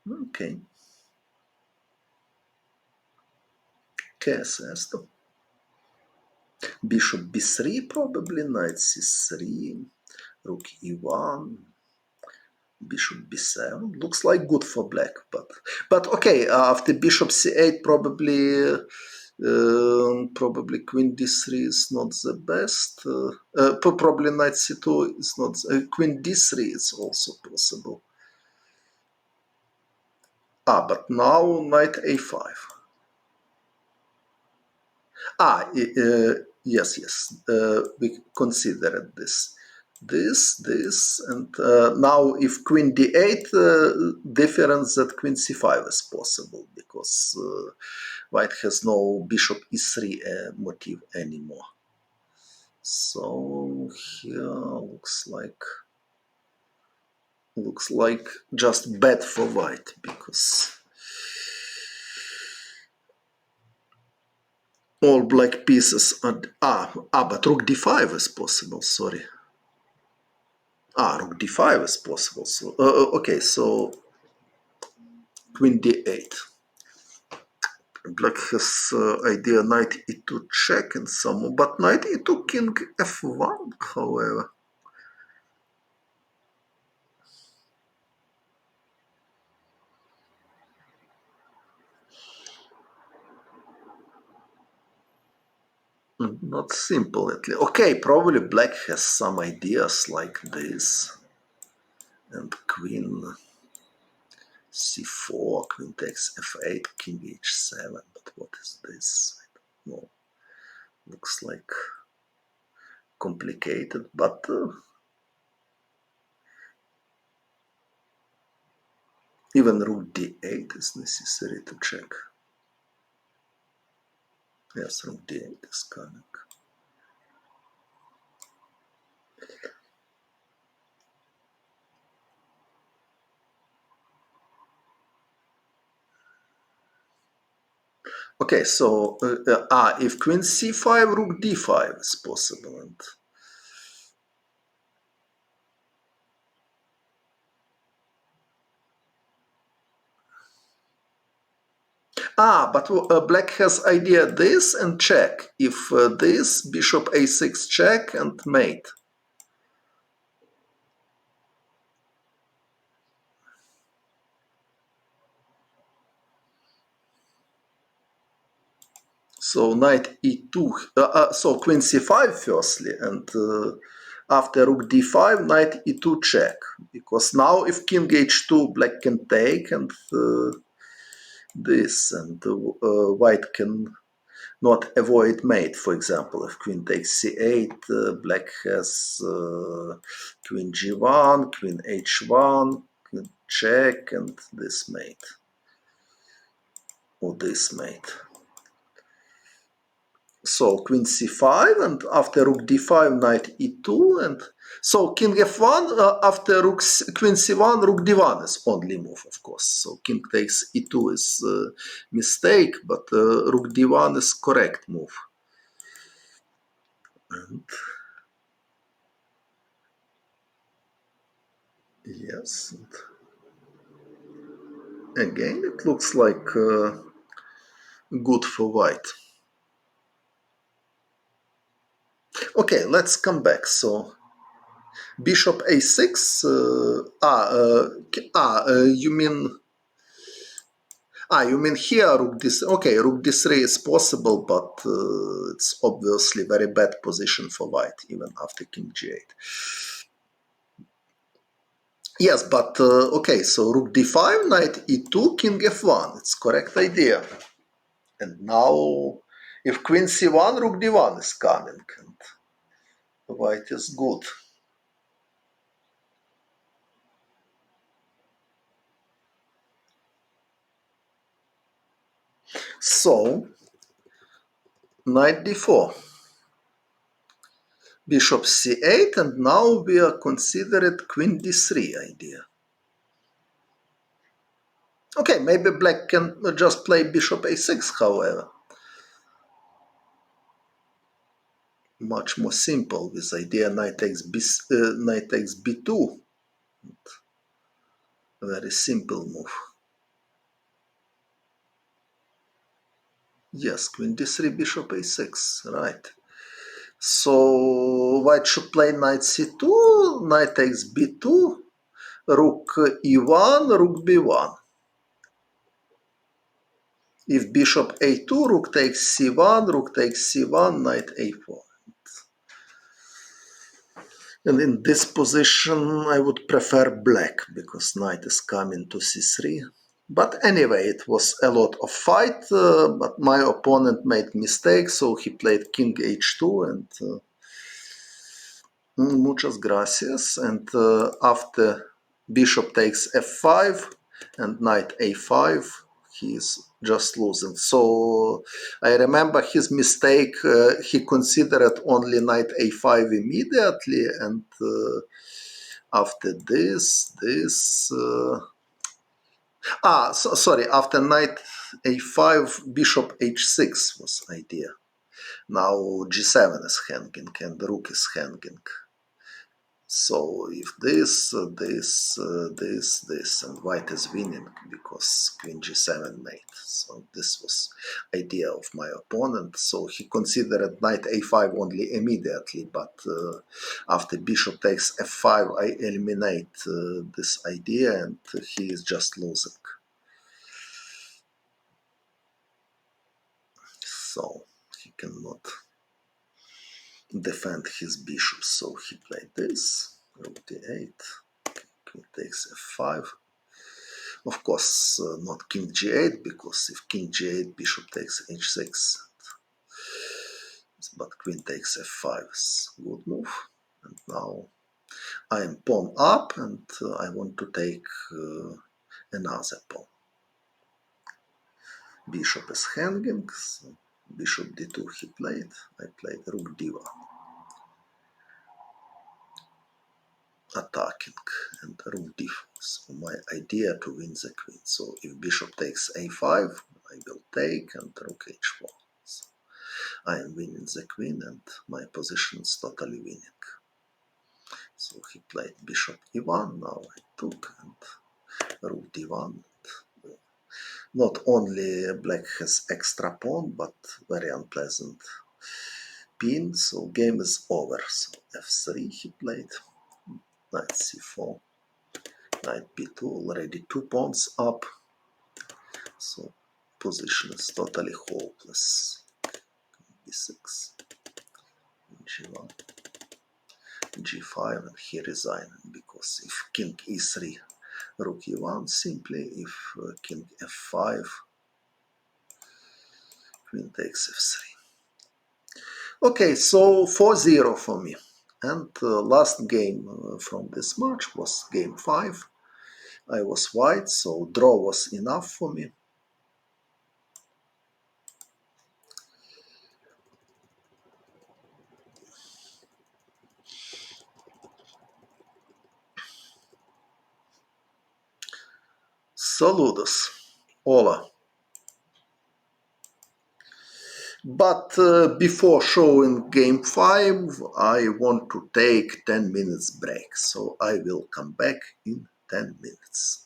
A: Ok. ¿Qué es esto? Bishop b3 probably, knight c3, rook e1, bishop b7. Looks like good for black, but okay, after bishop c8 probably queen d3 is not the best. Probably knight c2 is not. Queen d3 is also possible. But now knight a5. Yes. We considered this. This, and now if queen d8, difference that queen c5 is possible, because white has no bishop e3 motif anymore. So here looks like just bad for white, because all black pieces are but rook d5 is possible. Sorry. Rook d5 is possible. So okay, so queen d8. Black has idea knight e2 check and some, but knight e2 king f1, however. Not simple at least. Okay, probably black has some ideas like this. And queen c4, queen takes f8, king h7. But what is this? I don't know. Looks like complicated, but even rook d8 is necessary to check. Yes, rook d8 is coming. Okay, so if queen c5, rook d5 is possible. And but black has idea this and check. If this, bishop a6 check and mate. So knight e2, so queen c5 firstly, and after rook d5, knight e2 check. Because now if king h2, black can take and this, and white can not avoid mate. For example, if queen takes c8, black has queen g1, queen h1, check, and this mate, or this mate. So queen c5, and after rook d5, knight e2, and so king f1, after queen c1, rook d1 is only move, of course. So king takes e2 is mistake, but rook d1 is correct move. And yes, and again it looks like good for white. Okay, let's come back. So bishop a6. You mean? You mean here rook d3? Okay, rook d3 is possible, but it's obviously very bad position for white, even after king g8. Yes, but okay, so rook d5, knight e2, king f1. It's correct idea. And now, if queen c1, rook d1 is coming, and white is good. So, knight d4. Bishop c8, and now we are considered queen d3 idea. Okay, maybe black can just play bishop a6, however. Much more simple with idea knight takes b2. Very simple move. Yes, queen d3, bishop a6, right. So white should play knight c2, knight takes b2, rook e1, rook b1. If bishop a2, rook takes c1, rook takes c1, knight a4. And in this position, I would prefer black, because knight is coming to c3. But anyway, it was a lot of fight, but my opponent made mistakes, so he played king h2, and muchas gracias. And after bishop takes f5 and knight a5, he is just losing. So I remember his mistake. He considered only knight a5 immediately, and after this, sorry, after knight a5, bishop h6 was idea. Now g7 is hanging and the rook is hanging. So if this, this, and white is winning because queen g7 mate. So this was idea of my opponent. So he considered knight a5 only immediately, but after bishop takes f5, I eliminate this idea, and he is just losing. So he cannot defend his bishop. So he played this, rook d8, king takes f5. Of course, not king g8, because if king g8, bishop takes h6. But queen takes f5 is a good move. And now I am pawn up, and I want to take another pawn. Bishop is hanging, so bishop d2 he played. I played rook d1. Attacking, and rook d4. So my idea to win the queen. So if bishop takes a5, I will take and rook h4. So I am winning the queen and my position is totally winning. So he played bishop e1, now I took and rook d1. Not only black has extra pawn, but very unpleasant pin, so game is over. So f3 he played, knight c4, knight b2, already 2 pawns up, so position is totally hopeless. b6, g1, g5, and he resigned because if king e3, rook e1, simply if king f5, queen takes f3. Okay, so 4-0 for me. And last game from this match was game 5. I was white, so draw was enough for me. Saludos. Hola. But before showing game 5, I want to take 10 minutes break, so I will come back in 10 minutes.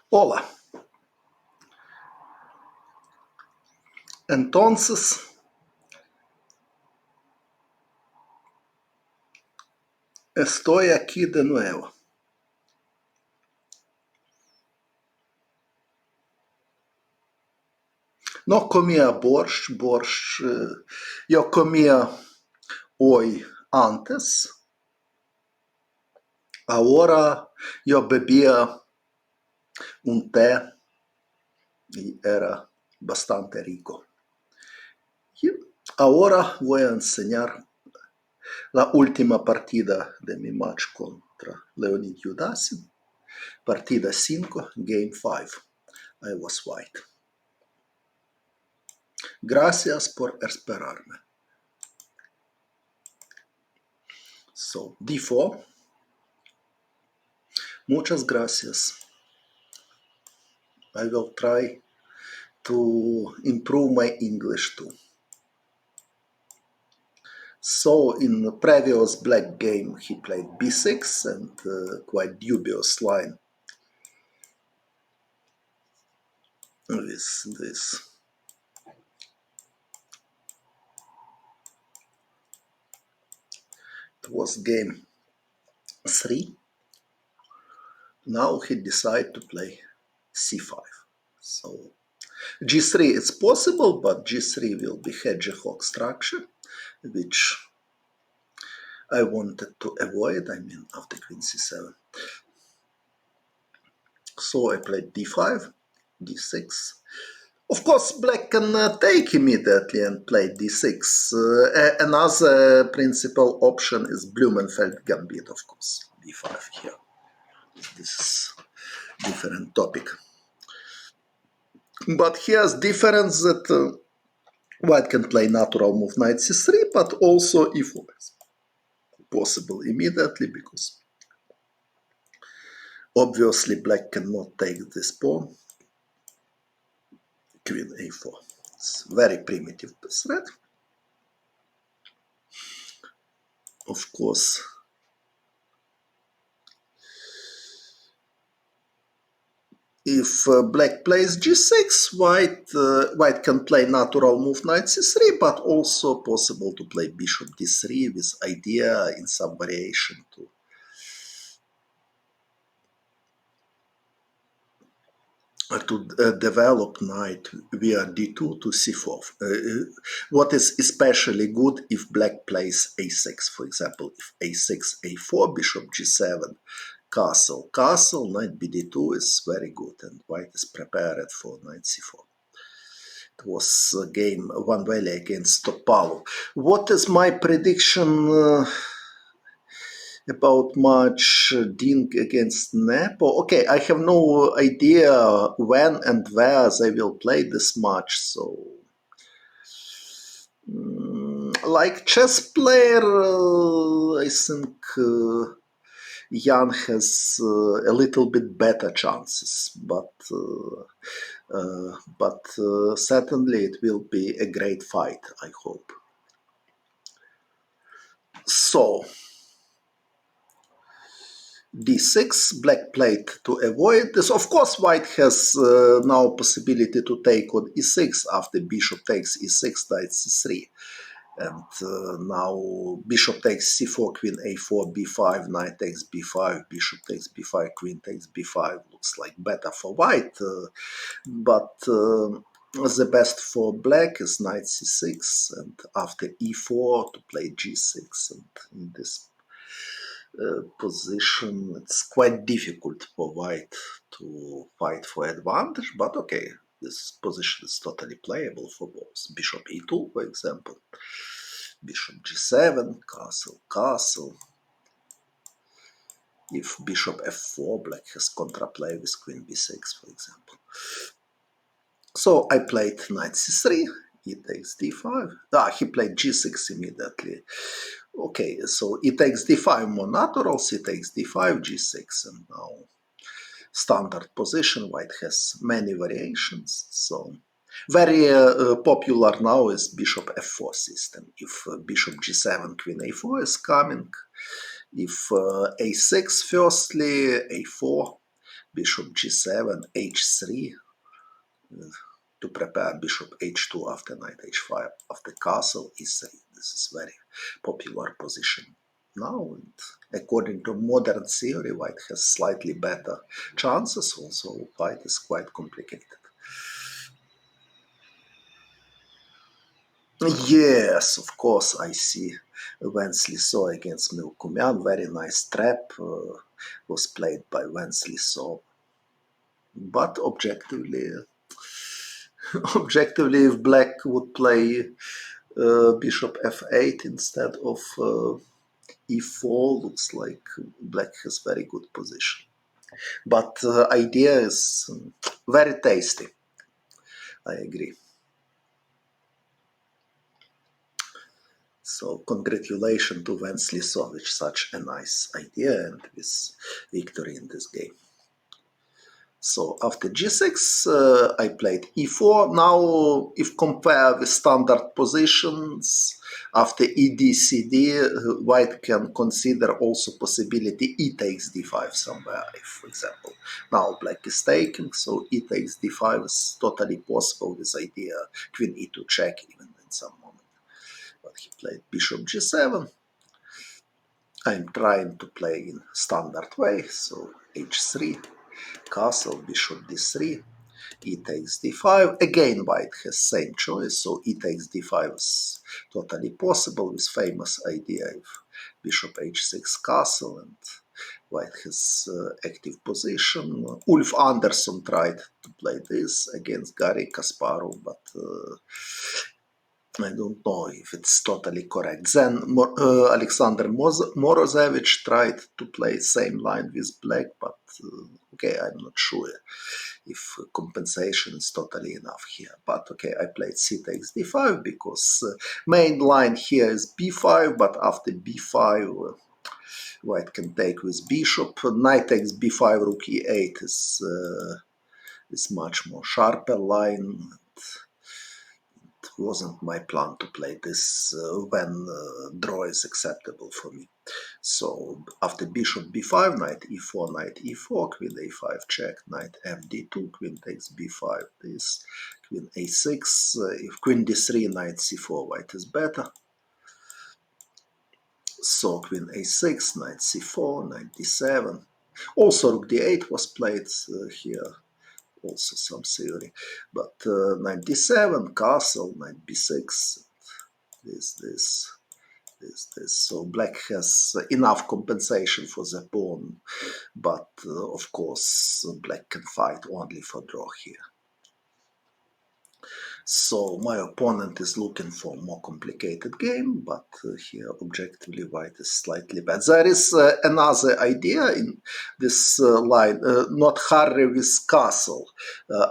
A: Hola. Entonces, estoy aquí de nuevo. No comía borsch, yo comía hoy antes. Ahora yo bebía un té y era bastante rico. Y ahora voy a enseñar la última partida de mi match contra Leonid Yudasin. Partida 5, Game 5. I was white. Gracias por esperarme. So, D4. Muchas gracias. I will try to improve my English too. So in the previous black game he played b6 and quite dubious line with this. It was game 3. Now he decided to play c5. So g3 is possible, but g3 will be hedgehog structure, which I wanted to avoid, I mean after queen c7. So I played d5, d6. Of course, black can take immediately and play d6. Another principal option is Blumenfeld gambit, of course, d5 here. This is different topic. But here's difference that white can play natural move knight c3, but also e4 is possible immediately because obviously black cannot take this pawn. Queen a4. It's very primitive threat. Of course, if black plays g6, white can play natural move knight c3, but also possible to play bishop d3 with idea in some variation to develop knight via d2 to c4. What is especially good if black plays a6, for example, if a6, a4, bishop g7, castle, castle, knight bd2 is very good, and white is prepared for knight c4. It was a game one valley against Topalo. What is my prediction about match Ding against Nepo? Okay, I have no idea when and where they will play this match, so like chess player, I think Jan has a little bit better chances, but certainly it will be a great fight, I hope. So, d6, black played to avoid this. Of course, white has now possibility to take on e6 after bishop takes e6, knight c3. And now bishop takes c4, queen a4, b5, knight takes b5, bishop takes b5, queen takes b5. Looks like better for white, but the best for black is knight c6, and after e4 to play g6. And in this position, it's quite difficult for white to fight for advantage, but okay, this position is totally playable for both. Bishop e2, for example. Bishop g7, castle, castle. If bishop f4, black has contraplay with queen b6, for example. So I played knight c3, e takes d5. He played g6 immediately. Okay, so e takes d5 more natural, c takes d5, g6, and now standard position. White has many variations, so very popular now is bishop f4 system. If bishop g7, queen a4 is coming, if a6 firstly, a4, bishop g7, h3, to prepare bishop h2 after knight h5, after castle e3. This is very popular position now, and according to modern theory, white has slightly better chances. Also, white is quite complicated. Yes, of course, I see Wenceslas against Milkumian. Very nice trap was played by Wenceslas. But objectively, if black would play bishop f8 instead of e4, looks like black has very good position. But idea is very tasty. I agree. So congratulations to Wenceslas with such a nice idea and with victory in this game. So after g6, I played e4. Now, if compare with standard positions, after ed, cd, white can consider also possibility e takes d5 somewhere, if, for example, now black is taking, so e takes d5 is totally possible with idea queen e2 check even in some moment. But he played bishop g7. I'm trying to play in standard way, so h3, castle, bishop d3, e takes d5. Again, white has same choice, so e takes d5 is totally possible with famous idea of bishop h6 castle, and white has active position. Ulf Andersson tried to play this against Garry Kasparov, but I don't know if it's totally correct. Then Alexander Morozevich tried to play same line with black, but okay, I'm not sure if compensation is totally enough here. But okay, I played c takes d5 because main line here is b5, but after b5, white can take with bishop. Knight takes b5, rook e8 is much more sharper line. It wasn't my plan to play this when draw is acceptable for me. So after bishop b5, knight e4, knight e4, queen a5 check, knight fd2, queen takes b5, this, queen a6, if queen d3, knight c4, white is better. So queen a6, knight c4, knight d7. Also rook d8 was played here. Also some theory, but knight d7, castle, knight b6, this. So black has enough compensation for the pawn, but of course black can fight only for draw here. So my opponent is looking for a more complicated game, but here objectively white is slightly better. There is another idea in this line, not hurry with castle.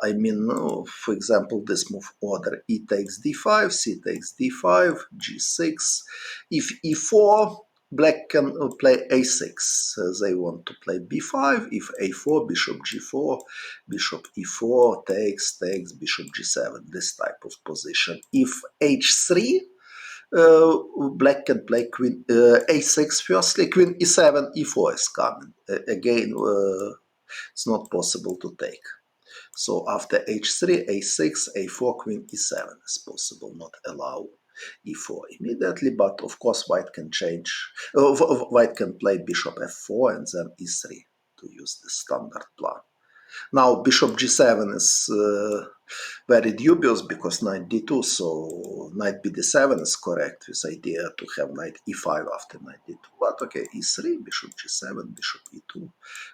A: I mean, for example, this move order, e takes d5, c takes d5, g6. If e4, black can play a6. They want to play b5. If a4, bishop g4, bishop e4, takes, bishop g7, this type of position. If h3, black can play queen a6 firstly, queen e7, e4 is coming. Again, it's not possible to take. So after h3, a6, a4, queen e7 is possible, not allow e4 immediately, but of course white can change, white can play bishop f4 and then e3 to use the standard plan. Now bishop g7 is very dubious because knight d2, so knight bd7 is correct with idea to have knight e5 after knight d2. But okay, e3, bishop g7, bishop e2,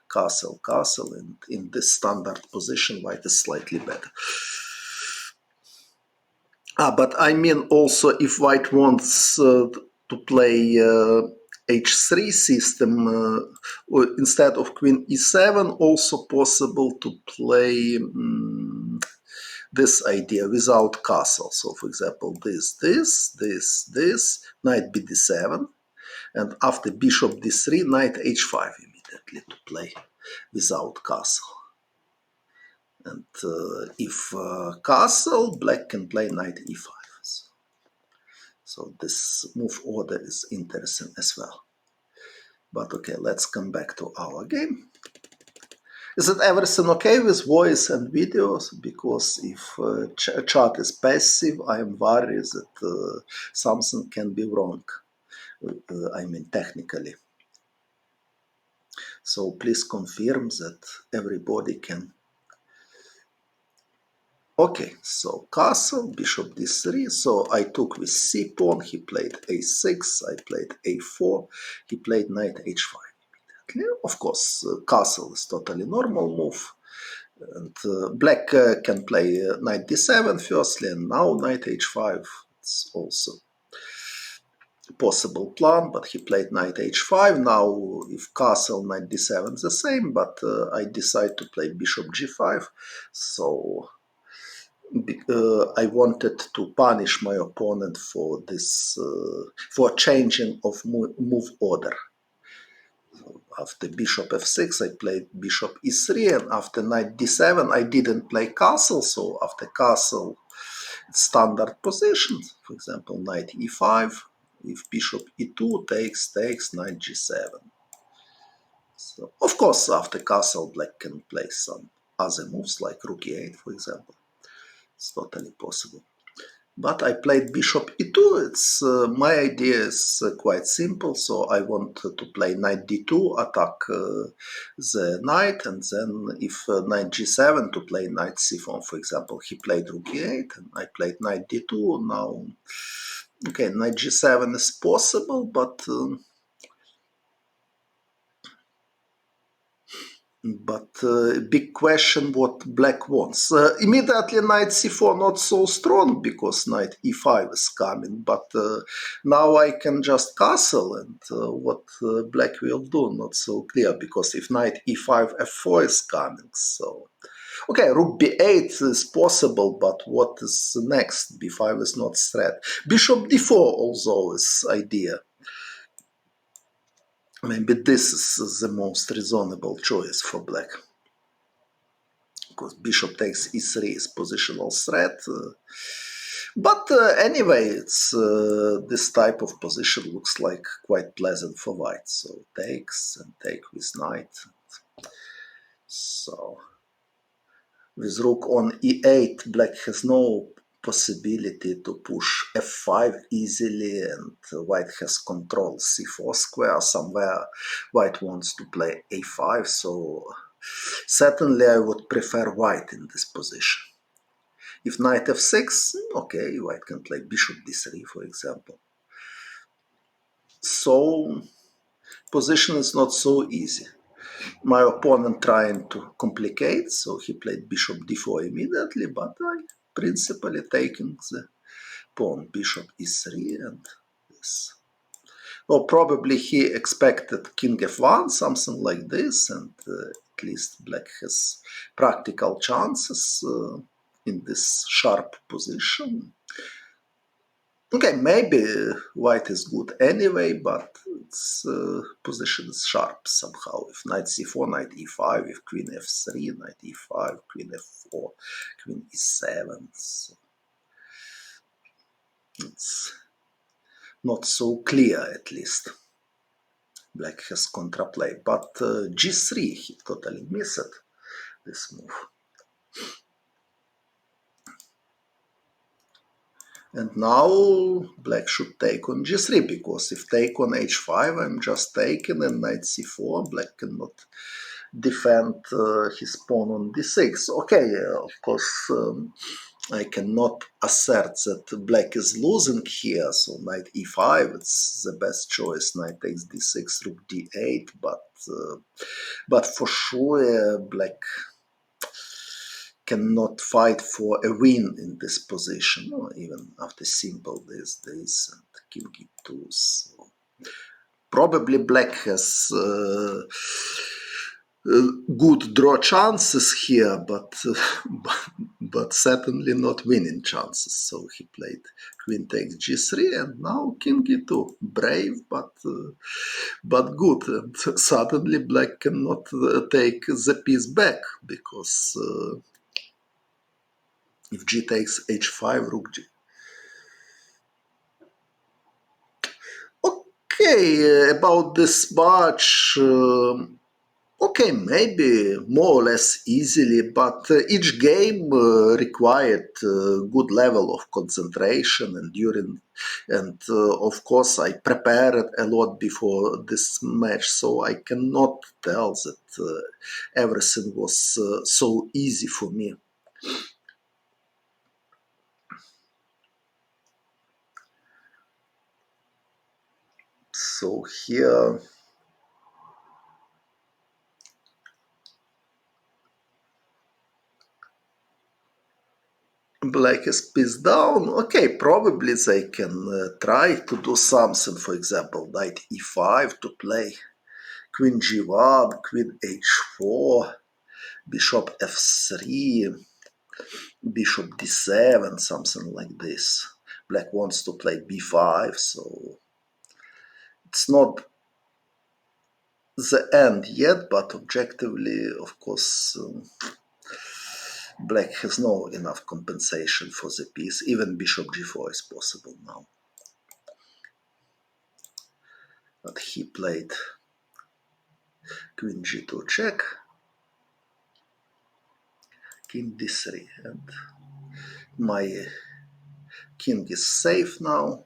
A: castle, castle, and in this standard position white is slightly better. But I mean also if white wants to play h3 system instead of queen e7, also possible to play this idea without castle. So for example, this, knight bd7, and after bishop d3, knight h5 immediately to play without castle. And if castle, black can play knight e5. So this move order is interesting as well. But okay, let's come back to our game. Is it everything okay with voice and videos? Because if chat is passive, I am worried that something can be wrong. I mean, technically. So please confirm that everybody can. Okay, so castle, bishop d3. So I took with c pawn. He played a6. I played a4. He played knight h5. Of course, castle is totally normal move. And black can play knight d7 firstly, and now knight h5. It's also a possible plan, but he played knight h5. Now, if castle, knight d7 is the same, but I decide to play bishop g5. So I wanted to punish my opponent for this, for changing of move order. After bishop f6, I played bishop e3, and after knight d7, I didn't play castle. So after castle, standard positions, for example, knight e5, if bishop e2 takes knight g7. So, of course, after castle, black can play some other moves like rook e8, for example. It's totally possible. But I played bishop e2. It's my idea is quite simple. So I want to play knight d2, attack the knight, and then if knight g7 to play knight c4. For example, he played rook e8, and I played knight d2. Now, okay, knight g7 is possible, but big question what black wants. Immediately knight c4 not so strong because knight e5 is coming, but now I can just castle, and what black will do not so clear, because if knight e5 f4 is coming, so okay, rook b8 is possible, but what is next? b5 is not threat. Bishop d4 also is idea. Maybe this is the most reasonable choice for black, because bishop takes e3 is positional threat. But anyway, it's this type of position looks like quite pleasant for white. So takes and take with knight. So with rook on e8, black has no possibility to push f5 easily, and white has control c4 square somewhere. White wants to play a5, so certainly I would prefer white in this position. If knight f6, okay, white can play bishop d3, for example. So position is not so easy. My opponent trying to complicate, so he played bishop d4 immediately, but I principally taking the pawn bishop e3 and this. Well, probably he expected king f1, something like this, and at least black has practical chances in this sharp position. Okay, maybe white is good anyway, but its position is sharp somehow. If knight c4, knight e5, if queen f3, knight e5, queen f4, queen e7. So it's not so clear, at least. Black has contraplay, but g3, he totally missed this move. And now black should take on g3, because if take on h5, I'm just taking, and knight c4, black cannot defend his pawn on d6. Okay, of course, I cannot assert that black is losing here, so knight e5, it's the best choice, knight takes d6, rook d8, but for sure black cannot fight for a win in this position, even after simple this and king e2. So probably black has good draw chances here, but certainly not winning chances. So he played queen takes g3, and now king e2. Brave, but good. And suddenly black cannot take the piece back, because if g takes h5, rook g. Okay, about this match. Okay, maybe more or less easily, but each game required good level of concentration and of course I prepared a lot before this match, so I cannot tell that everything was so easy for me. So here black is piece down. Okay, probably they can try to do something. For example, knight e5 to play queen g1, queen h4, bishop f3, bishop d7, something like this. Black wants to play b5, so it's not the end yet, but objectively, of course, black has no enough compensation for the piece. Even bishop g4 is possible now. But he played queen g2 check, king d3, and my king is safe now.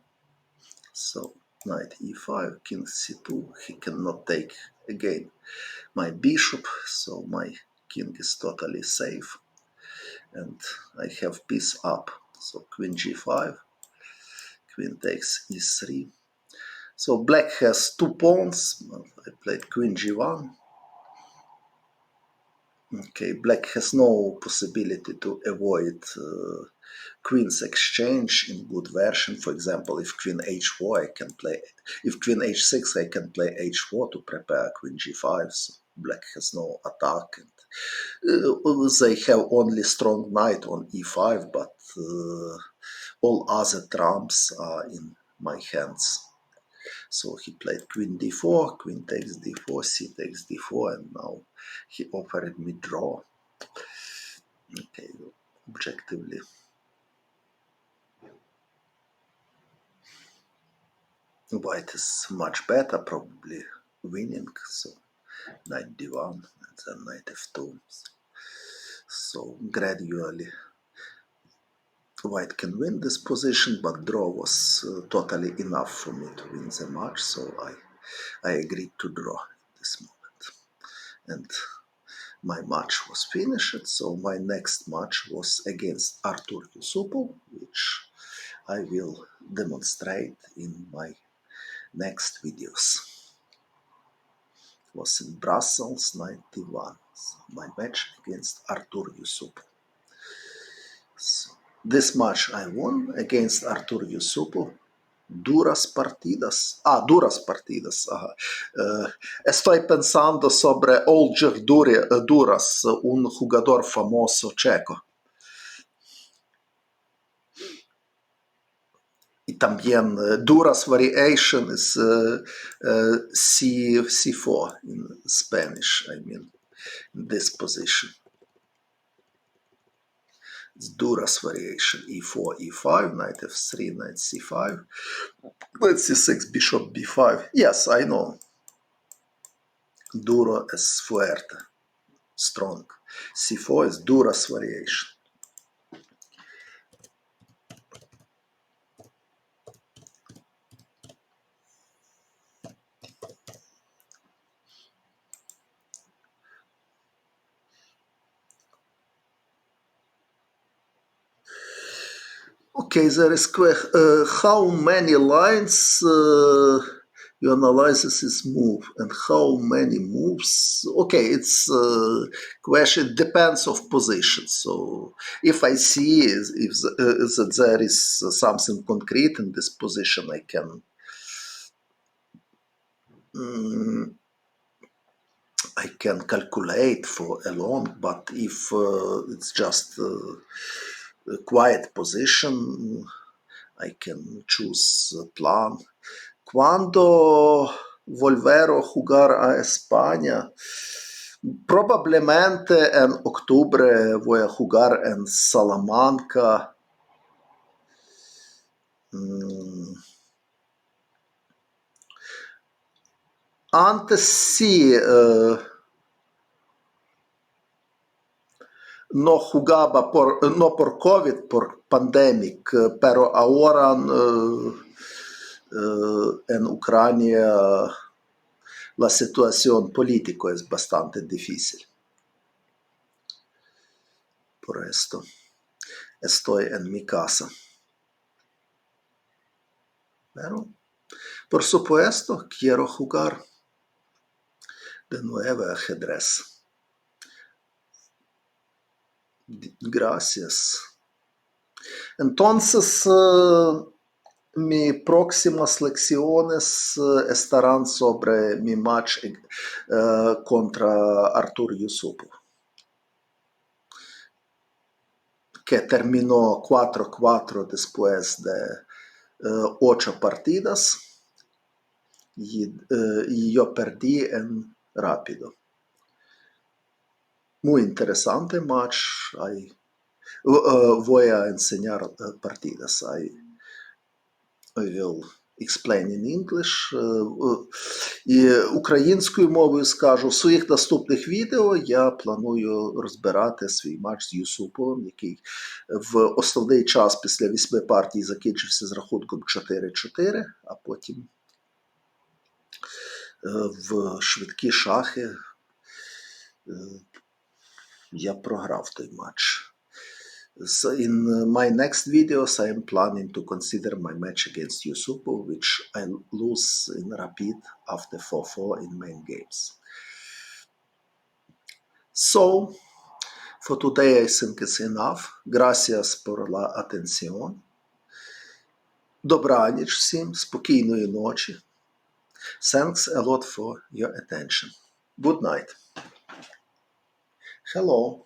A: So knight e5, king c2, he cannot take again my bishop, so my king is totally safe. And I have piece up, so queen g5, queen takes e3. So black has two pawns. I played queen g1. Okay, black has no possibility to avoid queen's exchange in good version. For example, if queen h4, I can play. If queen h6, I can play h4 to prepare queen g5. So black has no attack, and they have only strong knight on e5, but all other trumps are in my hands. So he played queen d4, queen takes d4, c takes d4, and now he offered me draw. Okay, objectively. White is much better, probably winning. So knight d1 and then knight f2. So gradually white can win this position, but draw was totally enough for me to win the match. So I agreed to draw at this moment. And my match was finished, so my next match was against Artur Yusupov, which I will demonstrate in my next videos. It was in Brussels 91, so my match against Artur Yusupov. So this match I won against Artur Yusupov. Duras partidas. Ajá. Estoy pensando sobre Olger Duras, un jugador famoso checo. Y también Duras variation is C4 in Spanish, I mean, in this position. It's Duras variation, E4, E5, knight F3, knight C5, knight C6, bishop B5. Yes, I know. Duro es fuerte, strong. C4 is Duras variation. Okay, there is how many lines you analyze this move and how many moves. Okay, it's question depends of position. So if I see if that there is something concrete in this position, I can I can calculate for alone. But if it's just a quiet position, I can choose a plan. Cuando volver a jugar a España, probablemente en octubre voy a jugar en Salamanca. Antes sí, no jugaba no por COVID, por pandemic, pero ahora en Ucrania la situación política es bastante difícil. Por esto estoy en mi casa. Pero, por supuesto, quiero jugar de nuevo ajedrez. Gracias. Entonces, mis próximas lecciones estarán sobre mi match contra Artur Yusupov, que terminó 4-4 después de 8 partidas y yo perdí en rápido. Muy interesante match. Voy a enseñar partidas. I will explain in English. І українською мовою скажу, в своїх наступних відео я планую розбирати свій матч з Юсуповим, який в основний час після 8 партій закінчився з рахунком 4-4, а потім в швидкі шахи я програв той матч. So in my next videos, I am planning to consider my match against Yusupov, which I lose in rapid after 4-4 in main games. So, for today I think it's enough. Gracias por la atención. Добраніч всім, спокійної ночі. Thanks a lot for your attention. Good night. Hello.